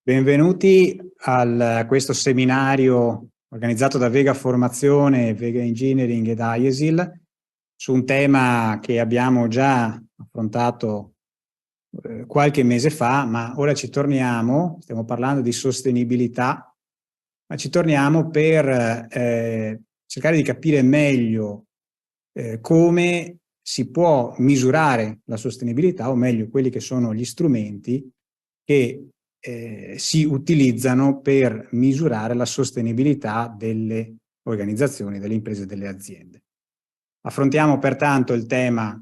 Benvenuti a questo seminario organizzato da Vega Formazione, Vega Engineering ed IESIL su un tema che abbiamo già affrontato qualche mese fa, ma ora ci torniamo, stiamo parlando di sostenibilità, ma ci torniamo per cercare di capire meglio come si può misurare la sostenibilità, o meglio quelli che sono gli strumenti che si utilizzano per misurare la sostenibilità delle organizzazioni, delle imprese e delle aziende. Affrontiamo pertanto il tema,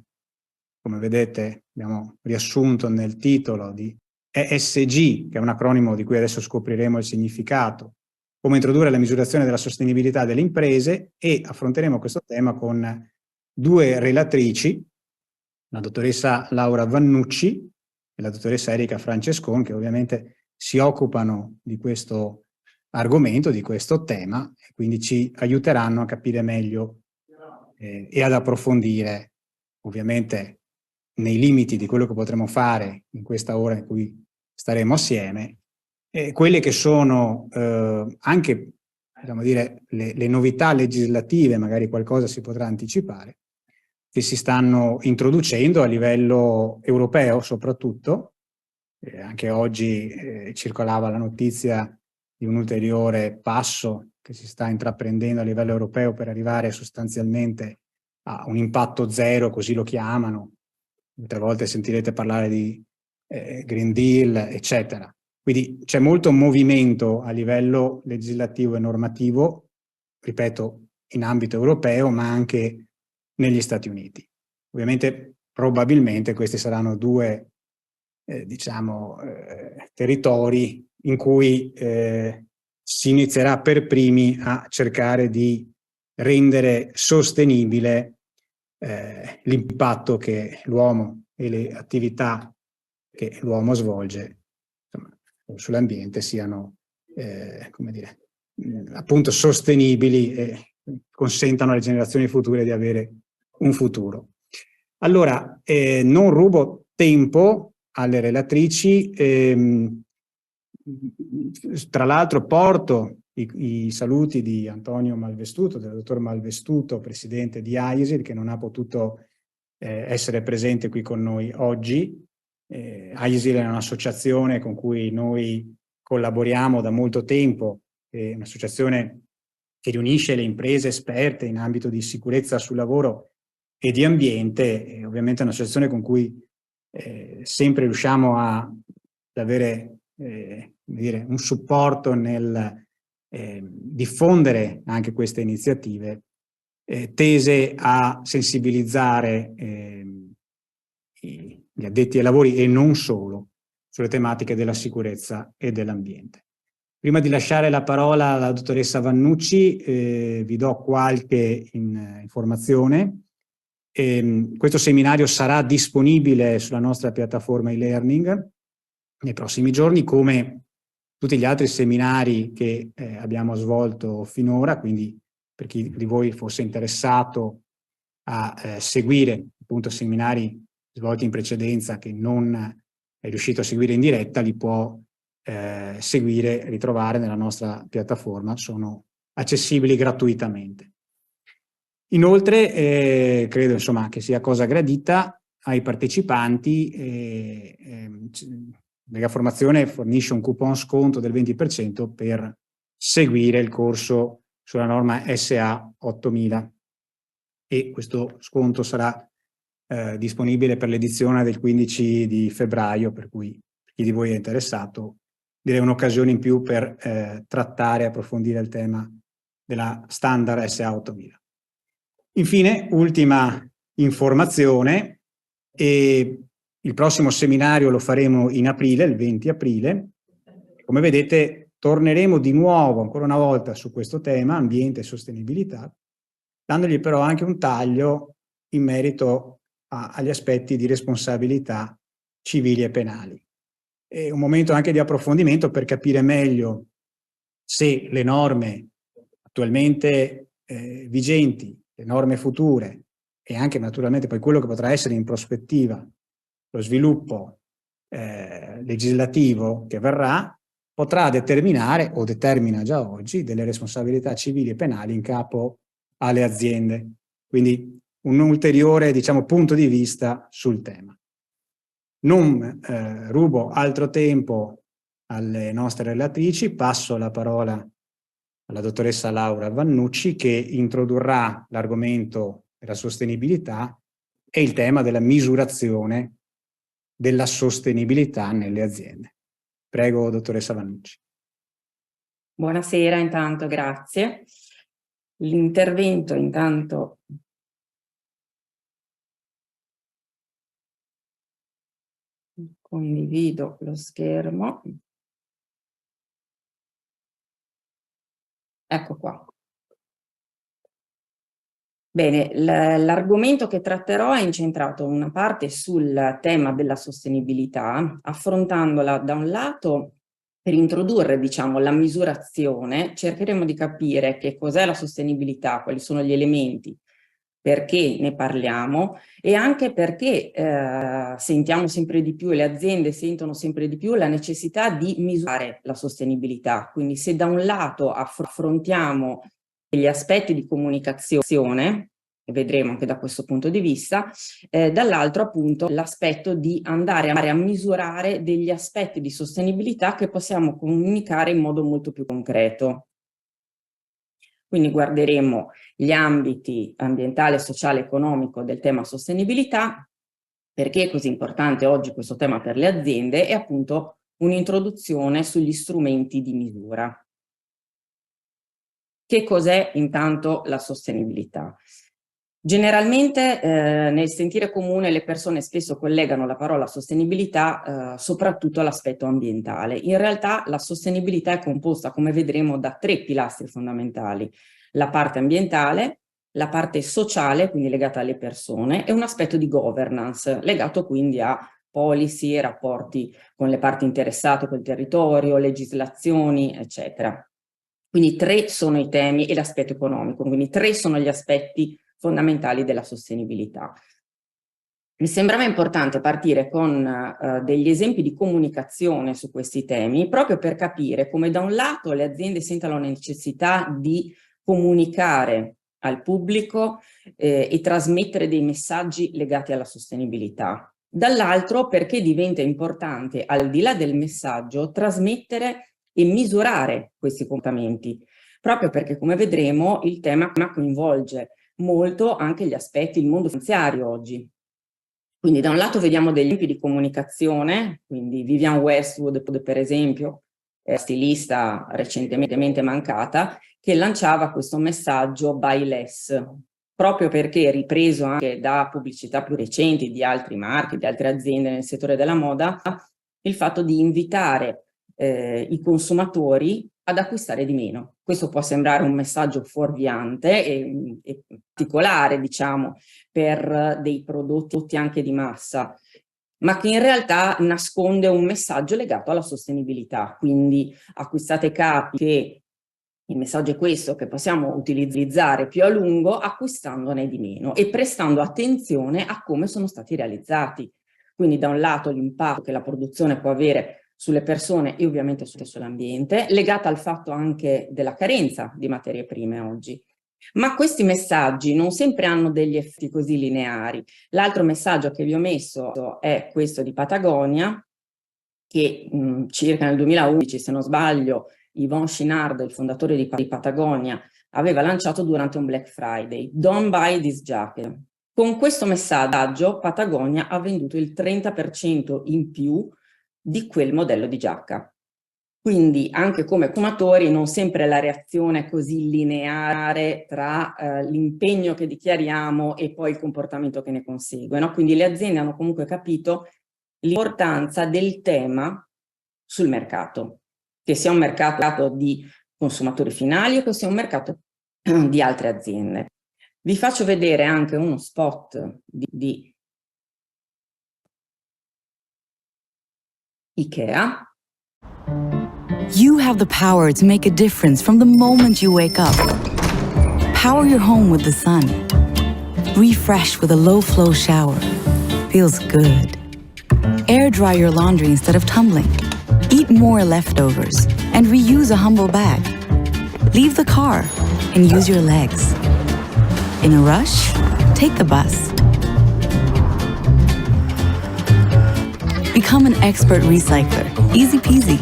come vedete abbiamo riassunto nel titolo, di ESG, che è un acronimo di cui adesso scopriremo il significato, come introdurre la misurazione della sostenibilità delle imprese, e affronteremo questo tema con due relatrici, la dottoressa Laura Vannucci e la dottoressa Erika Francescon, che ovviamente si occupano di questo argomento, di questo tema, e quindi ci aiuteranno a capire meglio e ad approfondire, ovviamente nei limiti di quello che potremo fare in questa ora in cui staremo assieme, quelle che sono anche, possiamo dire, le novità legislative, magari qualcosa si potrà anticipare, che si stanno introducendo a livello europeo soprattutto. Anche oggi circolava la notizia di un ulteriore passo che si sta intraprendendo a livello europeo per arrivare sostanzialmente a un impatto zero, così lo chiamano. Altre volte sentirete parlare di Green Deal, eccetera. Quindi c'è molto movimento a livello legislativo e normativo, ripeto, in ambito europeo, ma anche negli Stati Uniti. Ovviamente, probabilmente, questi saranno due territori in cui si inizierà per primi a cercare di rendere sostenibile l'impatto che l'uomo e le attività che l'uomo svolge sull'ambiente siano come dire, appunto sostenibili e consentano alle generazioni future di avere un futuro. Allora, non rubo tempo alle relatrici, tra l'altro porto i saluti di Antonio Malvestuto, del dottor Malvestuto, presidente di IESIL, che non ha potuto essere presente qui con noi oggi. IESIL è un'associazione con cui noi collaboriamo da molto tempo, è un'associazione che riunisce le imprese esperte in ambito di sicurezza sul lavoro e di ambiente, e ovviamente è un'associazione con cui sempre riusciamo ad avere dire, un supporto nel diffondere anche queste iniziative tese a sensibilizzare gli addetti ai lavori e non solo sulle tematiche della sicurezza e dell'ambiente. Prima di lasciare la parola alla dottoressa Vannucci, vi do qualche informazione. Questo seminario sarà disponibile sulla nostra piattaforma e-learning nei prossimi giorni, come tutti gli altri seminari che abbiamo svolto finora, quindi per chi di voi fosse interessato a seguire appunto seminari svolti in precedenza che non è riuscito a seguire in diretta, li può seguire e ritrovare nella nostra piattaforma, sono accessibili gratuitamente. Inoltre credo insomma che sia cosa gradita ai partecipanti, Vega Formazione fornisce un coupon sconto del 20% per seguire il corso sulla norma SA 8000, e questo sconto sarà disponibile per l'edizione del 15 di febbraio, per cui per chi di voi è interessato direi un'occasione in più per trattare e approfondire il tema della standard SA 8000. Infine, ultima informazione, il prossimo seminario lo faremo in aprile, il 20 aprile. Come vedete, torneremo di nuovo, ancora una volta, su questo tema, ambiente e sostenibilità, dandogli però anche un taglio in merito agli aspetti di responsabilità civili e penali. È un momento anche di approfondimento per capire meglio se le norme attualmente vigenti, le norme future e anche naturalmente poi quello che potrà essere in prospettiva lo sviluppo legislativo che verrà, potrà determinare, o determina già oggi, delle responsabilità civili e penali in capo alle aziende. Quindi un ulteriore, diciamo, punto di vista sul tema. Non rubo altro tempo alle nostre relatrici, passo la parola alla dottoressa Laura Vannucci, che introdurrà l'argomento della sostenibilità e il tema della misurazione della sostenibilità nelle aziende. Prego, dottoressa Vannucci. Buonasera, intanto, grazie. L'intervento, intanto, condivido lo schermo. Ecco qua. Bene, l'argomento che tratterò è incentrato una parte sul tema della sostenibilità, affrontandola da un lato per introdurre, diciamo, la misurazione. Cercheremo di capire che cos'è la sostenibilità, quali sono gli elementi, perché ne parliamo e anche perché sentiamo sempre di più e le aziende sentono sempre di più la necessità di misurare la sostenibilità. Quindi se da un lato affrontiamo gli aspetti di comunicazione, e vedremo anche da questo punto di vista, dall'altro appunto l'aspetto di andare a misurare degli aspetti di sostenibilità che possiamo comunicare in modo molto più concreto. Quindi guarderemo gli ambiti ambientale, sociale e economico del tema sostenibilità, perché è così importante oggi questo tema per le aziende, e appunto un'introduzione sugli strumenti di misura. Che cos'è intanto la sostenibilità? Generalmente nel sentire comune le persone spesso collegano la parola sostenibilità soprattutto all'aspetto ambientale. In realtà la sostenibilità è composta, come vedremo, da 3 pilastri fondamentali: la parte ambientale, la parte sociale, quindi legata alle persone, e un aspetto di governance, legato quindi a policy, rapporti con le parti interessate, col territorio, legislazioni, eccetera. Quindi 3 sono i temi, e l'aspetto economico, quindi 3 sono gli aspetti fondamentali della sostenibilità. Mi sembrava importante partire con degli esempi di comunicazione su questi temi, proprio per capire come da un lato le aziende sentano la necessità di comunicare al pubblico e trasmettere dei messaggi legati alla sostenibilità. Dall'altro perché diventa importante, al di là del messaggio, trasmettere e misurare questi comportamenti, proprio perché, come vedremo, il tema coinvolge molto anche gli aspetti, il mondo finanziario oggi. Quindi da un lato vediamo degli esempi di comunicazione, quindi Vivienne Westwood per esempio, stilista recentemente mancata, che lanciava questo messaggio buy less, proprio perché, ripreso anche da pubblicità più recenti di altri marchi, di altre aziende nel settore della moda, il fatto di invitare i consumatori ad acquistare di meno. Questo può sembrare un messaggio fuorviante e particolare, diciamo, per dei prodotti anche di massa, ma che in realtà nasconde un messaggio legato alla sostenibilità. Quindi acquistate capi, che il messaggio è questo, che possiamo utilizzare più a lungo acquistandone di meno e prestando attenzione a come sono stati realizzati. Quindi da un lato l'impatto che la produzione può avere sulle persone e ovviamente sull'ambiente, legata al fatto anche della carenza di materie prime oggi. Ma questi messaggi non sempre hanno degli effetti così lineari. L'altro messaggio che vi ho messo è questo di Patagonia, che circa nel 2011, se non sbaglio, Yvon Chouinard, il fondatore di Patagonia, aveva lanciato durante un Black Friday: "Don't buy this jacket". Con questo messaggio Patagonia ha venduto il 30% in più di quel modello di giacca. Quindi anche come consumatori non sempre la reazione è così lineare tra l'impegno che dichiariamo e poi il comportamento che ne consegue, no? Quindi le aziende hanno comunque capito l'importanza del tema sul mercato, che sia un mercato di consumatori finali o che sia un mercato di altre aziende. Vi faccio vedere anche uno spot di IKEA. You have the power to make a difference from the moment you wake up. Power your home with the sun. Refresh with a low-flow shower. Feels good. Air dry your laundry instead of tumbling. Eat more leftovers and reuse a humble bag. Leave the car and use your legs. In a rush? Take the bus. Become an expert recycler. Easy peasy.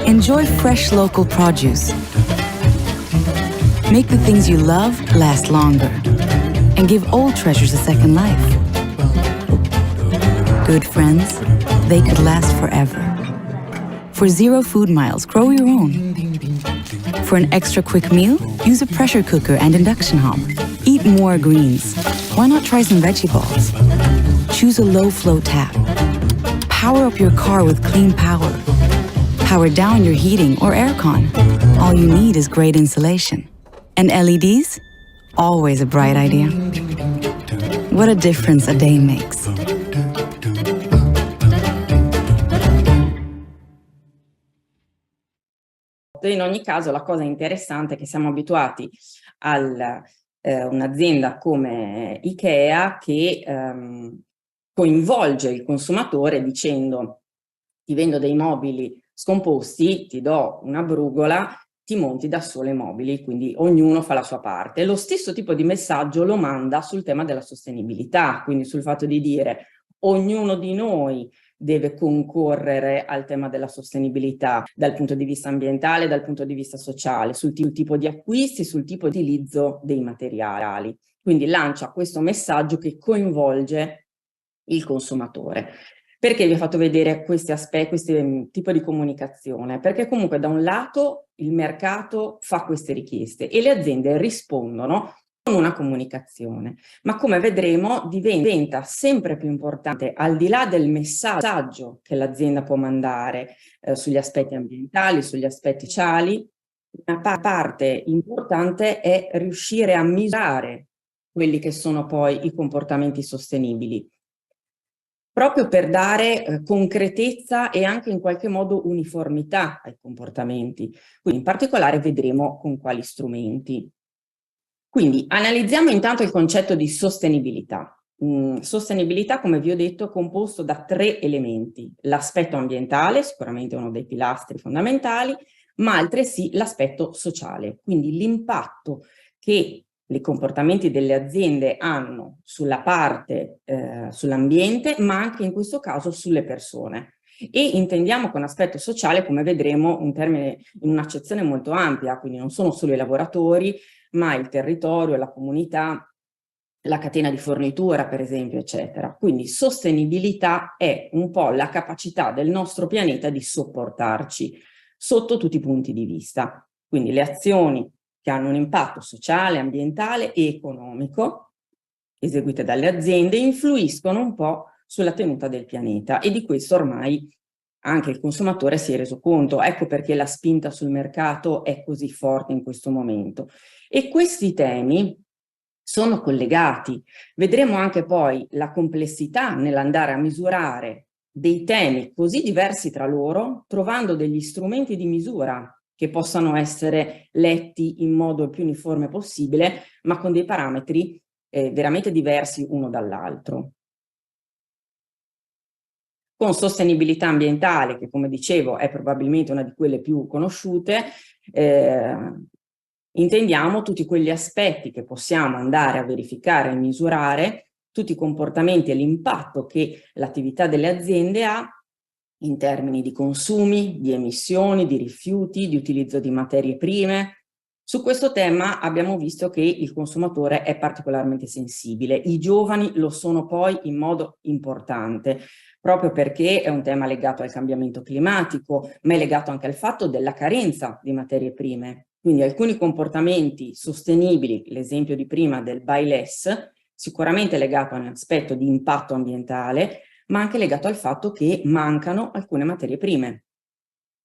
Enjoy fresh local produce. Make the things you love last longer. And give old treasures a second life. Good friends, they could last forever. For 0 food miles, grow your own. For an extra quick meal, use a pressure cooker and induction hob. Eat more greens. Why not try some veggie balls? Choose a low-flow tap. Power up your car with clean power. Power down your heating or aircon. All you need is great insulation. And LEDs? Always a bright idea. What a difference a day makes. In ogni caso la cosa interessante è che siamo abituati a un'azienda come Ikea che coinvolge il consumatore dicendo: ti vendo dei mobili scomposti, ti do una brugola, ti monti da solo i mobili, quindi ognuno fa la sua parte. Lo stesso tipo di messaggio lo manda sul tema della sostenibilità, quindi sul fatto di dire ognuno di noi deve concorrere al tema della sostenibilità dal punto di vista ambientale, dal punto di vista sociale, sul tipo di acquisti, sul tipo di utilizzo dei materiali. Quindi lancia questo messaggio che coinvolge il consumatore. Perché vi ho fatto vedere questi aspetti, questo tipo di comunicazione? Perché comunque da un lato il mercato fa queste richieste e le aziende rispondono con una comunicazione, ma come vedremo diventa sempre più importante, al di là del messaggio che l'azienda può mandare sugli aspetti ambientali, sugli aspetti sociali, una parte importante è riuscire a misurare quelli che sono poi i comportamenti sostenibili, proprio per dare concretezza e anche in qualche modo uniformità ai comportamenti. Quindi in particolare vedremo con quali strumenti. Quindi analizziamo intanto il concetto di sostenibilità. Sostenibilità, come vi ho detto, è composto da 3 elementi: l'aspetto ambientale, sicuramente uno dei pilastri fondamentali, ma altresì l'aspetto sociale, quindi l'impatto che i comportamenti delle aziende hanno sulla parte, sull'ambiente, ma anche in questo caso sulle persone. E intendiamo con aspetto sociale, come vedremo, un termine in un'accezione molto ampia, quindi non sono solo i lavoratori, ma il territorio, la comunità, la catena di fornitura, per esempio, eccetera. Quindi sostenibilità è un po' la capacità del nostro pianeta di sopportarci sotto tutti i punti di vista. Quindi le azioni che hanno un impatto sociale, ambientale e economico, eseguite dalle aziende, influiscono un po' sulla tenuta del pianeta, e di questo ormai anche il consumatore si è reso conto. Ecco perché la spinta sul mercato è così forte in questo momento. E questi temi sono collegati. Vedremo anche poi la complessità nell'andare a misurare dei temi così diversi tra loro, trovando degli strumenti di misura che possano essere letti in modo più uniforme possibile, ma con dei parametri veramente diversi uno dall'altro. Con sostenibilità ambientale, che come dicevo è probabilmente una di quelle più conosciute, intendiamo tutti quegli aspetti che possiamo andare a verificare e misurare, tutti i comportamenti e l'impatto che l'attività delle aziende ha in termini di consumi, di emissioni, di rifiuti, di utilizzo di materie prime. Su questo tema abbiamo visto che il consumatore è particolarmente sensibile. I giovani lo sono poi in modo importante, proprio perché è un tema legato al cambiamento climatico, ma è legato anche al fatto della carenza di materie prime. Quindi alcuni comportamenti sostenibili, l'esempio di prima del buy less, sicuramente legato a un aspetto di impatto ambientale, ma anche legato al fatto che mancano alcune materie prime.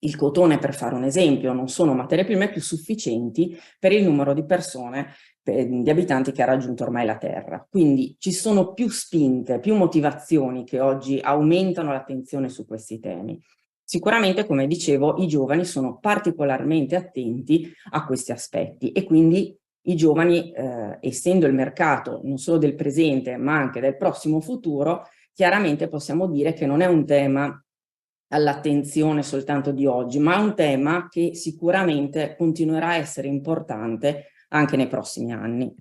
Il cotone, per fare un esempio, non sono materie prime più sufficienti per il numero di persone, di abitanti che ha raggiunto ormai la Terra. Quindi ci sono più spinte, più motivazioni che oggi aumentano l'attenzione su questi temi. Sicuramente, come dicevo, i giovani sono particolarmente attenti a questi aspetti, e quindi i giovani, essendo il mercato non solo del presente ma anche del prossimo futuro, chiaramente possiamo dire che non è un tema all'attenzione soltanto di oggi, ma è un tema che sicuramente continuerà a essere importante anche nei prossimi anni.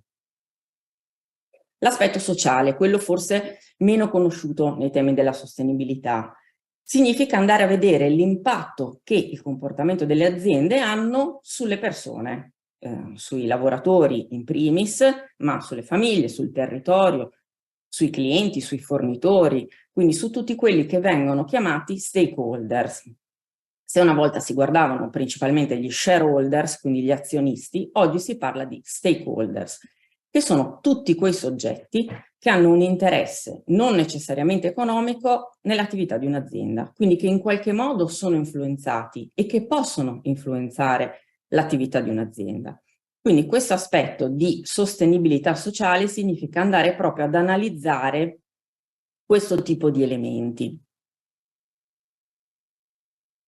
L'aspetto sociale, quello forse meno conosciuto nei temi della sostenibilità, significa andare a vedere l'impatto che il comportamento delle aziende hanno sulle persone, sui lavoratori in primis, ma sulle famiglie, sul territorio, sui clienti, sui fornitori, quindi su tutti quelli che vengono chiamati stakeholders. Se una volta si guardavano principalmente gli shareholders, quindi gli azionisti, oggi si parla di stakeholders, che sono tutti quei soggetti che hanno un interesse non necessariamente economico nell'attività di un'azienda, quindi che in qualche modo sono influenzati e che possono influenzare l'attività di un'azienda. Quindi questo aspetto di sostenibilità sociale significa andare proprio ad analizzare questo tipo di elementi.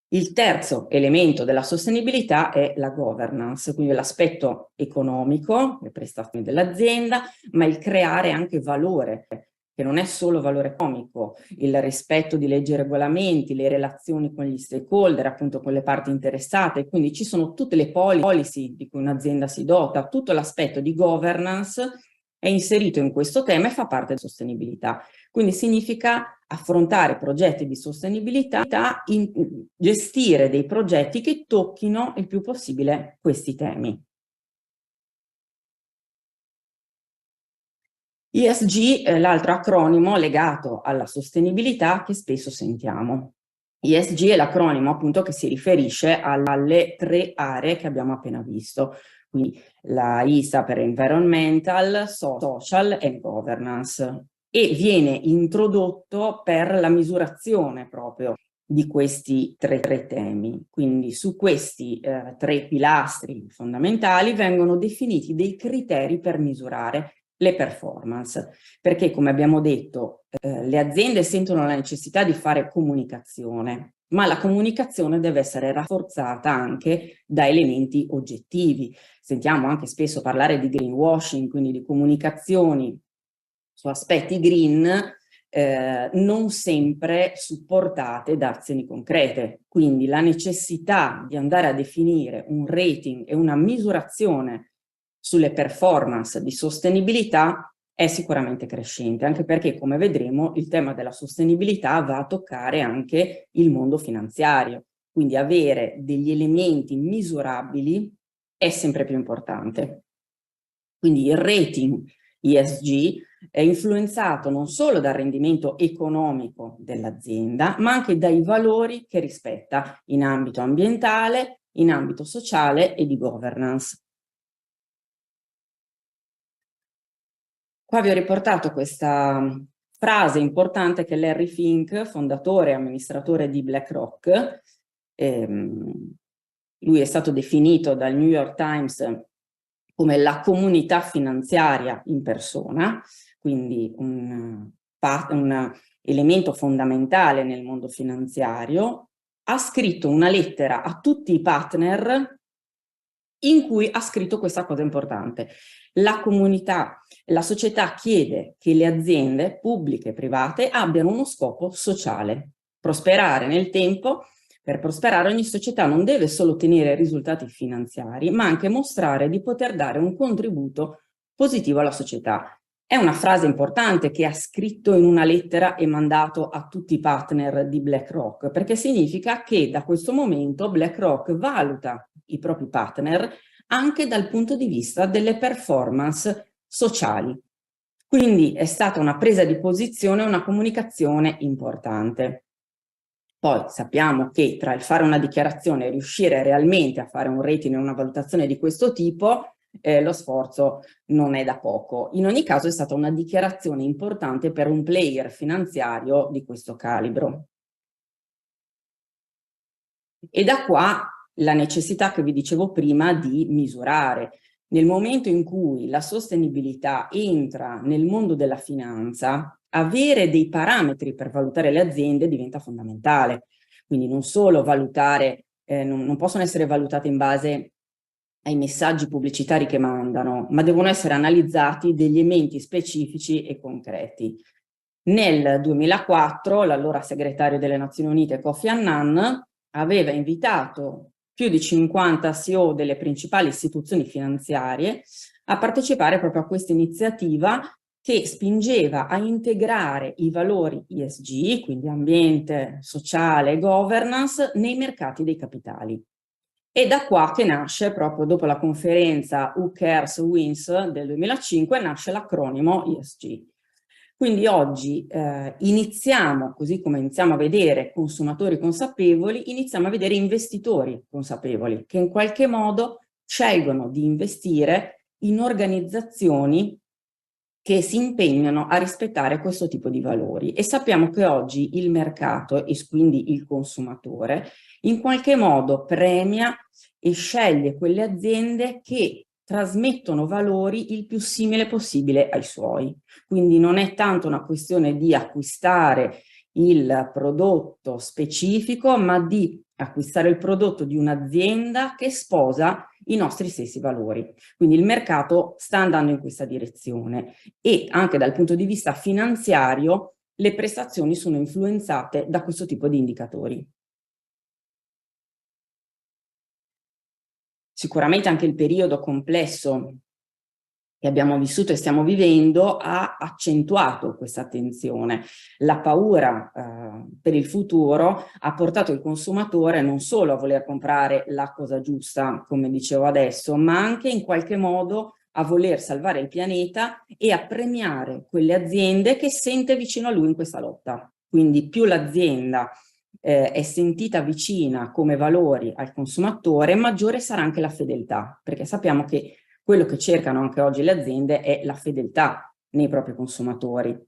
Il terzo elemento della sostenibilità è la governance, quindi l'aspetto economico, le prestazioni dell'azienda, ma il creare anche valore, che non è solo valore economico, il rispetto di leggi e regolamenti, le relazioni con gli stakeholder, appunto con le parti interessate, quindi ci sono tutte le policy di cui un'azienda si dota, tutto l'aspetto di governance è inserito in questo tema e fa parte della sostenibilità. Quindi significa affrontare progetti di sostenibilità, gestire dei progetti che tocchino il più possibile questi temi. ESG è l'altro acronimo legato alla sostenibilità che spesso sentiamo. ESG è l'acronimo appunto che si riferisce alle 3 aree che abbiamo appena visto. Quindi la I sta per Environmental, Social e Governance, e viene introdotto per la misurazione proprio di questi 3 temi. Quindi su questi 3 pilastri fondamentali vengono definiti dei criteri per misurare le performance, perché come abbiamo detto le aziende sentono la necessità di fare comunicazione, ma la comunicazione deve essere rafforzata anche da elementi oggettivi. Sentiamo anche spesso parlare di greenwashing, quindi di comunicazioni su aspetti green non sempre supportate da azioni concrete. Quindi la necessità di andare a definire un rating e una misurazione sulle performance di sostenibilità è sicuramente crescente, anche perché, come vedremo, il tema della sostenibilità va a toccare anche il mondo finanziario. Quindi avere degli elementi misurabili è sempre più importante. Quindi il rating ESG è influenzato non solo dal rendimento economico dell'azienda, ma anche dai valori che rispetta in ambito ambientale, in ambito sociale e di governance. Qua vi ho riportato questa frase importante che Larry Fink, fondatore e amministratore di BlackRock, lui è stato definito dal New York Times come la comunità finanziaria in persona, quindi un elemento fondamentale nel mondo finanziario. Ha scritto una lettera a tutti i partner in cui ha scritto questa cosa importante. La comunità, la società chiede che le aziende pubbliche e private abbiano uno scopo sociale, prosperare nel tempo. Per prosperare ogni società non deve solo ottenere risultati finanziari, ma anche mostrare di poter dare un contributo positivo alla società. È una frase importante che ha scritto in una lettera e mandato a tutti i partner di BlackRock, perché significa che da questo momento BlackRock valuta i propri partner anche dal punto di vista delle performance sociali. Quindi è stata una presa di posizione, una comunicazione importante. Poi sappiamo che tra il fare una dichiarazione e riuscire realmente a fare un rating e una valutazione di questo tipo, lo sforzo non è da poco. In ogni caso è stata una dichiarazione importante per un player finanziario di questo calibro. E da qua la necessità che vi dicevo prima di misurare. Nel momento in cui la sostenibilità entra nel mondo della finanza, avere dei parametri per valutare le aziende diventa fondamentale. Quindi non solo valutare, non possono essere valutate in base ai messaggi pubblicitari che mandano, ma devono essere analizzati degli elementi specifici e concreti. Nel 2004 l'allora segretario delle Nazioni Unite Kofi Annan aveva invitato più di 50 CEO delle principali istituzioni finanziarie a partecipare proprio a questa iniziativa che spingeva a integrare i valori ESG, quindi ambiente, sociale e governance, nei mercati dei capitali. E da qua che nasce, proprio dopo la conferenza Who Cares Wins del 2005, nasce l'acronimo ESG. Quindi oggi iniziamo, così come iniziamo a vedere consumatori consapevoli, iniziamo a vedere investitori consapevoli, che in qualche modo scelgono di investire in organizzazioni che si impegnano a rispettare questo tipo di valori. E sappiamo che oggi il mercato, e quindi il consumatore, in qualche modo premia e sceglie quelle aziende che trasmettono valori il più simile possibile ai suoi. Quindi non è tanto una questione di acquistare il prodotto specifico, ma di acquistare il prodotto di un'azienda che sposa i nostri stessi valori. Quindi il mercato sta andando in questa direzione e anche dal punto di vista finanziario le prestazioni sono influenzate da questo tipo di indicatori. Sicuramente anche il periodo complesso che abbiamo vissuto e stiamo vivendo ha accentuato questa attenzione. La paura per il futuro ha portato il consumatore non solo a voler comprare la cosa giusta, come dicevo adesso, ma anche in qualche modo a voler salvare il pianeta e a premiare quelle aziende che sente vicino a lui in questa lotta. Quindi più l'azienda è sentita vicina come valori al consumatore, maggiore sarà anche la fedeltà, perché sappiamo che quello che cercano anche oggi le aziende è la fedeltà nei propri consumatori.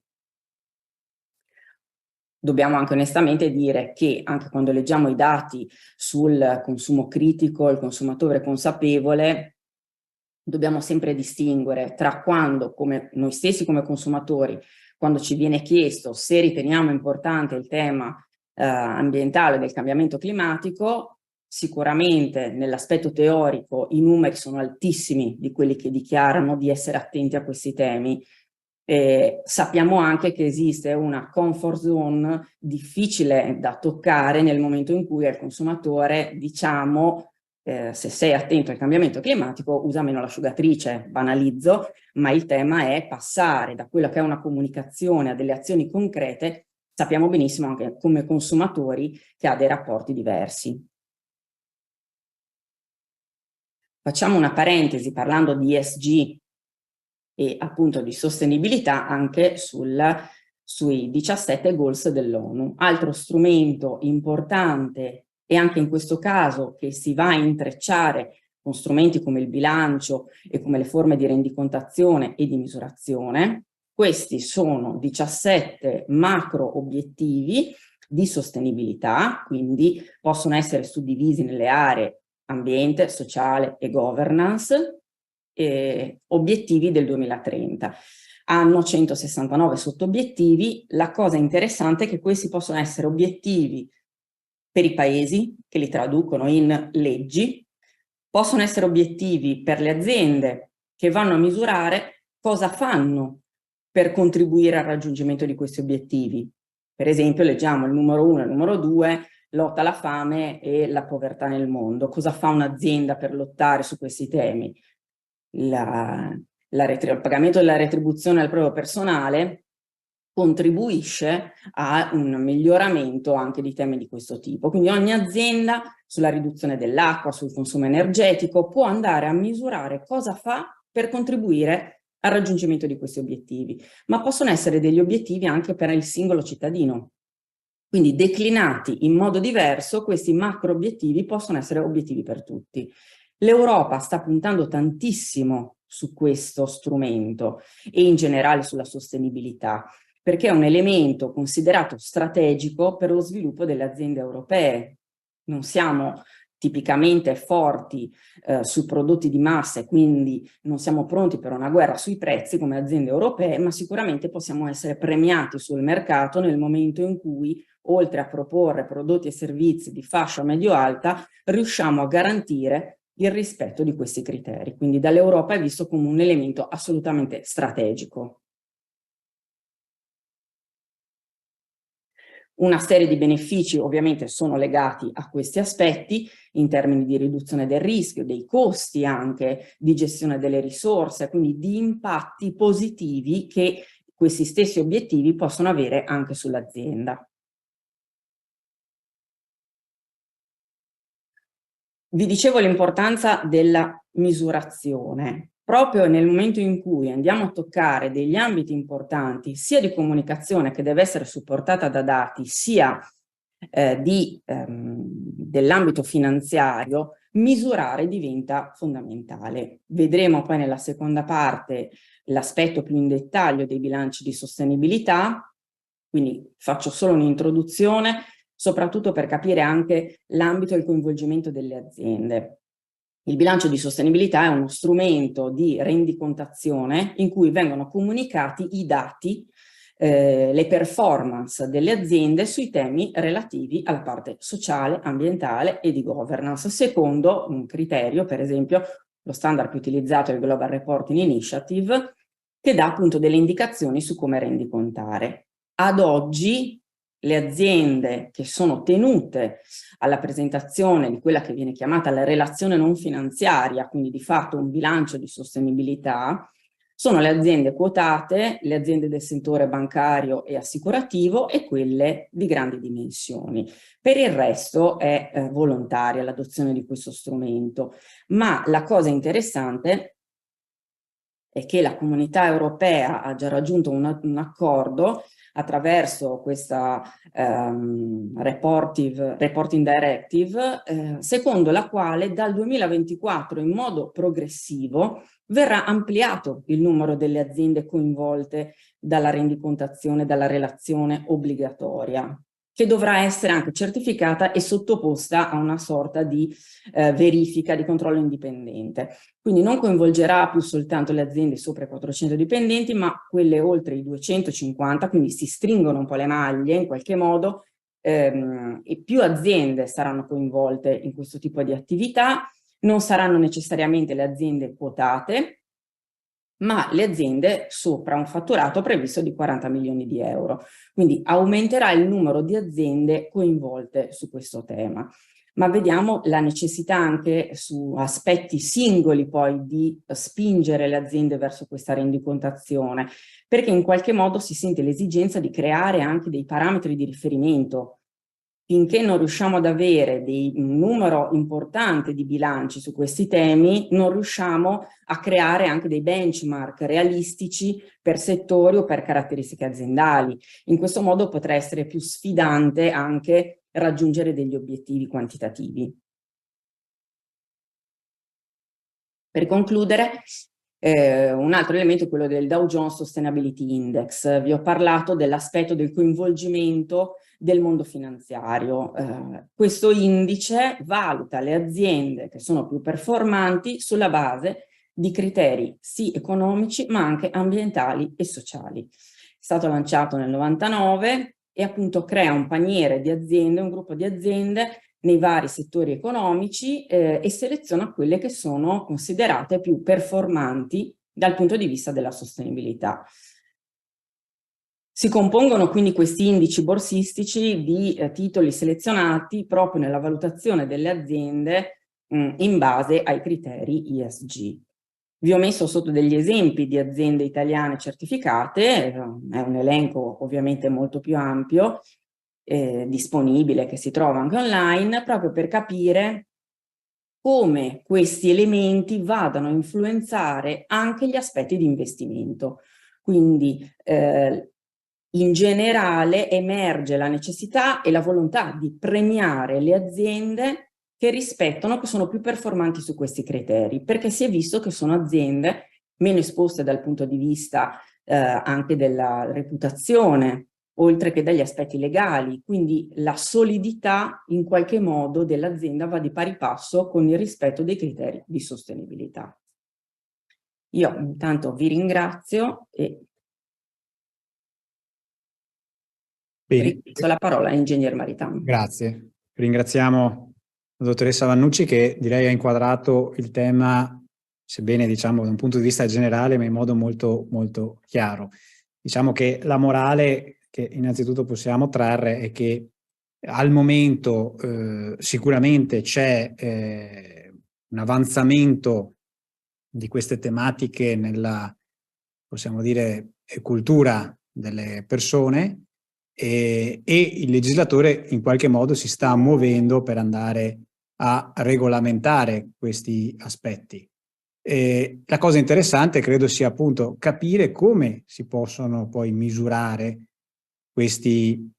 Dobbiamo anche onestamente dire che anche quando leggiamo i dati sul consumo critico, il consumatore consapevole, dobbiamo sempre distinguere tra quando, come noi stessi come consumatori, quando ci viene chiesto se riteniamo importante il tema ambientale del cambiamento climatico. Sicuramente nell'aspetto teorico i numeri sono altissimi di quelli che dichiarano di essere attenti a questi temi. Sappiamo anche che esiste una comfort zone difficile da toccare nel momento in cui al consumatore diciamo se sei attento al cambiamento climatico usa meno l'asciugatrice, banalizzo, ma il tema è passare da quella che è una comunicazione a delle azioni concrete. Sappiamo benissimo anche come consumatori che ha dei rapporti diversi. Facciamo una parentesi parlando di ESG e appunto di sostenibilità anche sui 17 goals dell'ONU. Altro strumento importante e anche in questo caso che si va a intrecciare con strumenti come il bilancio e come le forme di rendicontazione e di misurazione. Questi sono 17 macro obiettivi di sostenibilità, quindi possono essere suddivisi nelle aree ambiente, sociale e governance, obiettivi del 2030. Hanno 169 sottobiettivi. La cosa interessante è che questi possono essere obiettivi per i paesi che li traducono in leggi, possono essere obiettivi per le aziende che vanno a misurare cosa fanno per contribuire al raggiungimento di questi obiettivi. Per esempio, leggiamo il numero 1 e il numero 2, lotta alla fame e la povertà nel mondo. Cosa fa un'azienda per lottare su questi temi? Il pagamento della retribuzione al proprio personale contribuisce a un miglioramento anche di temi di questo tipo. Quindi ogni azienda sulla riduzione dell'acqua, sul consumo energetico, può andare a misurare cosa fa per contribuire al raggiungimento di questi obiettivi, ma possono essere degli obiettivi anche per il singolo cittadino. Quindi declinati in modo diverso, questi macro obiettivi possono essere obiettivi per tutti. L'Europa sta puntando tantissimo su questo strumento e in generale sulla sostenibilità, perché è un elemento considerato strategico per lo sviluppo delle aziende europee. Non siamo tipicamente forti su prodotti di massa e quindi non siamo pronti per una guerra sui prezzi come aziende europee, ma sicuramente possiamo essere premiati sul mercato nel momento in cui, oltre a proporre prodotti e servizi di fascia medio-alta, riusciamo a garantire il rispetto di questi criteri. Quindi dall'Europa è visto come un elemento assolutamente strategico. Una serie di benefici ovviamente sono legati a questi aspetti in termini di riduzione del rischio, dei costi anche, di gestione delle risorse, quindi di impatti positivi che questi stessi obiettivi possono avere anche sull'azienda. Vi dicevo l'importanza della misurazione. Proprio nel momento in cui andiamo a toccare degli ambiti importanti, sia di comunicazione che deve essere supportata da dati, sia dell'ambito finanziario, misurare diventa fondamentale. Vedremo poi nella seconda parte l'aspetto più in dettaglio dei bilanci di sostenibilità, quindi faccio solo un'introduzione, soprattutto per capire anche l'ambito e il coinvolgimento delle aziende. Il bilancio di sostenibilità è uno strumento di rendicontazione in cui vengono comunicati i dati, le performance delle aziende sui temi relativi alla parte sociale, ambientale e di governance, secondo un criterio, per esempio lo standard più utilizzato è il Global Reporting Initiative, che dà appunto delle indicazioni su come rendicontare. Ad oggi le aziende che sono tenute alla presentazione di quella che viene chiamata la relazione non finanziaria, quindi di fatto un bilancio di sostenibilità, sono le aziende quotate, le aziende del settore bancario e assicurativo e quelle di grandi dimensioni. Per il resto è volontaria l'adozione di questo strumento, ma la cosa interessante è che la Comunità Europea ha già raggiunto un accordo attraverso questa Reporting Directive, secondo la quale dal 2024 in modo progressivo verrà ampliato il numero delle aziende coinvolte dalla rendicontazione, dalla relazione obbligatoria, che dovrà essere anche certificata e sottoposta a una sorta di verifica, di controllo indipendente. Quindi non coinvolgerà più soltanto le aziende sopra i 400 dipendenti, ma quelle oltre i 250, quindi si stringono un po' le maglie in qualche modo, e più aziende saranno coinvolte in questo tipo di attività. Non saranno necessariamente le aziende quotate, ma le aziende sopra un fatturato previsto di 40 milioni di euro. Quindi aumenterà il numero di aziende coinvolte su questo tema. Ma vediamo la necessità anche su aspetti singoli poi di spingere le aziende verso questa rendicontazione, perché in qualche modo si sente l'esigenza di creare anche dei parametri di riferimento. Finché non riusciamo ad avere un numero importante di bilanci su questi temi, non riusciamo a creare anche dei benchmark realistici per settori o per caratteristiche aziendali. In questo modo potrà essere più sfidante anche raggiungere degli obiettivi quantitativi. Per concludere, un altro elemento è quello del Dow Jones Sustainability Index. Vi ho parlato dell'aspetto del coinvolgimento del mondo finanziario. Questo indice valuta le aziende che sono più performanti sulla base di criteri sì economici ma anche ambientali e sociali. È stato lanciato nel 99 e appunto crea un paniere di aziende, un gruppo di aziende nei vari settori economici e seleziona quelle che sono considerate più performanti dal punto di vista della sostenibilità. Si compongono quindi questi indici borsistici di titoli selezionati proprio nella valutazione delle aziende in base ai criteri ESG. Vi ho messo sotto degli esempi di aziende italiane certificate, è un elenco ovviamente molto più ampio, disponibile, che si trova anche online, proprio per capire come questi elementi vadano a influenzare anche gli aspetti di investimento. Quindi in generale emerge la necessità e la volontà di premiare le aziende che rispettano, che sono più performanti su questi criteri, perché si è visto che sono aziende meno esposte dal punto di vista anche della reputazione, oltre che dagli aspetti legali, quindi la solidità in qualche modo dell'azienda va di pari passo con il rispetto dei criteri di sostenibilità. Io intanto vi ringrazio e passo la parola all'ingegner Maritano. Grazie. Ringraziamo la dottoressa Vannucci che direi ha inquadrato il tema, sebbene diciamo da un punto di vista generale, ma in modo molto, molto chiaro. Diciamo che la morale che innanzitutto possiamo trarre è che al momento sicuramente c'è un avanzamento di queste tematiche nella, possiamo dire, cultura delle persone, e il legislatore in qualche modo si sta muovendo per andare a regolamentare questi aspetti. La cosa interessante credo sia appunto capire come si possono poi misurare questi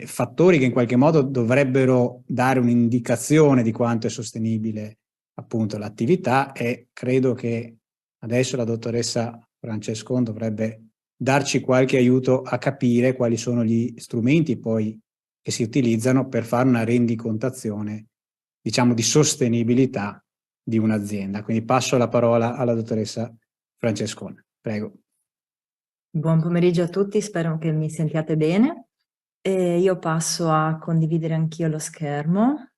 fattori che in qualche modo dovrebbero dare un'indicazione di quanto è sostenibile appunto l'attività, e credo che adesso la dottoressa Francescon dovrebbe darci qualche aiuto a capire quali sono gli strumenti poi che si utilizzano per fare una rendicontazione, diciamo, di sostenibilità di un'azienda. Quindi passo la parola alla dottoressa Francescon. Prego. Buon pomeriggio a tutti, spero che mi sentiate bene. Io passo a condividere anch'io lo schermo,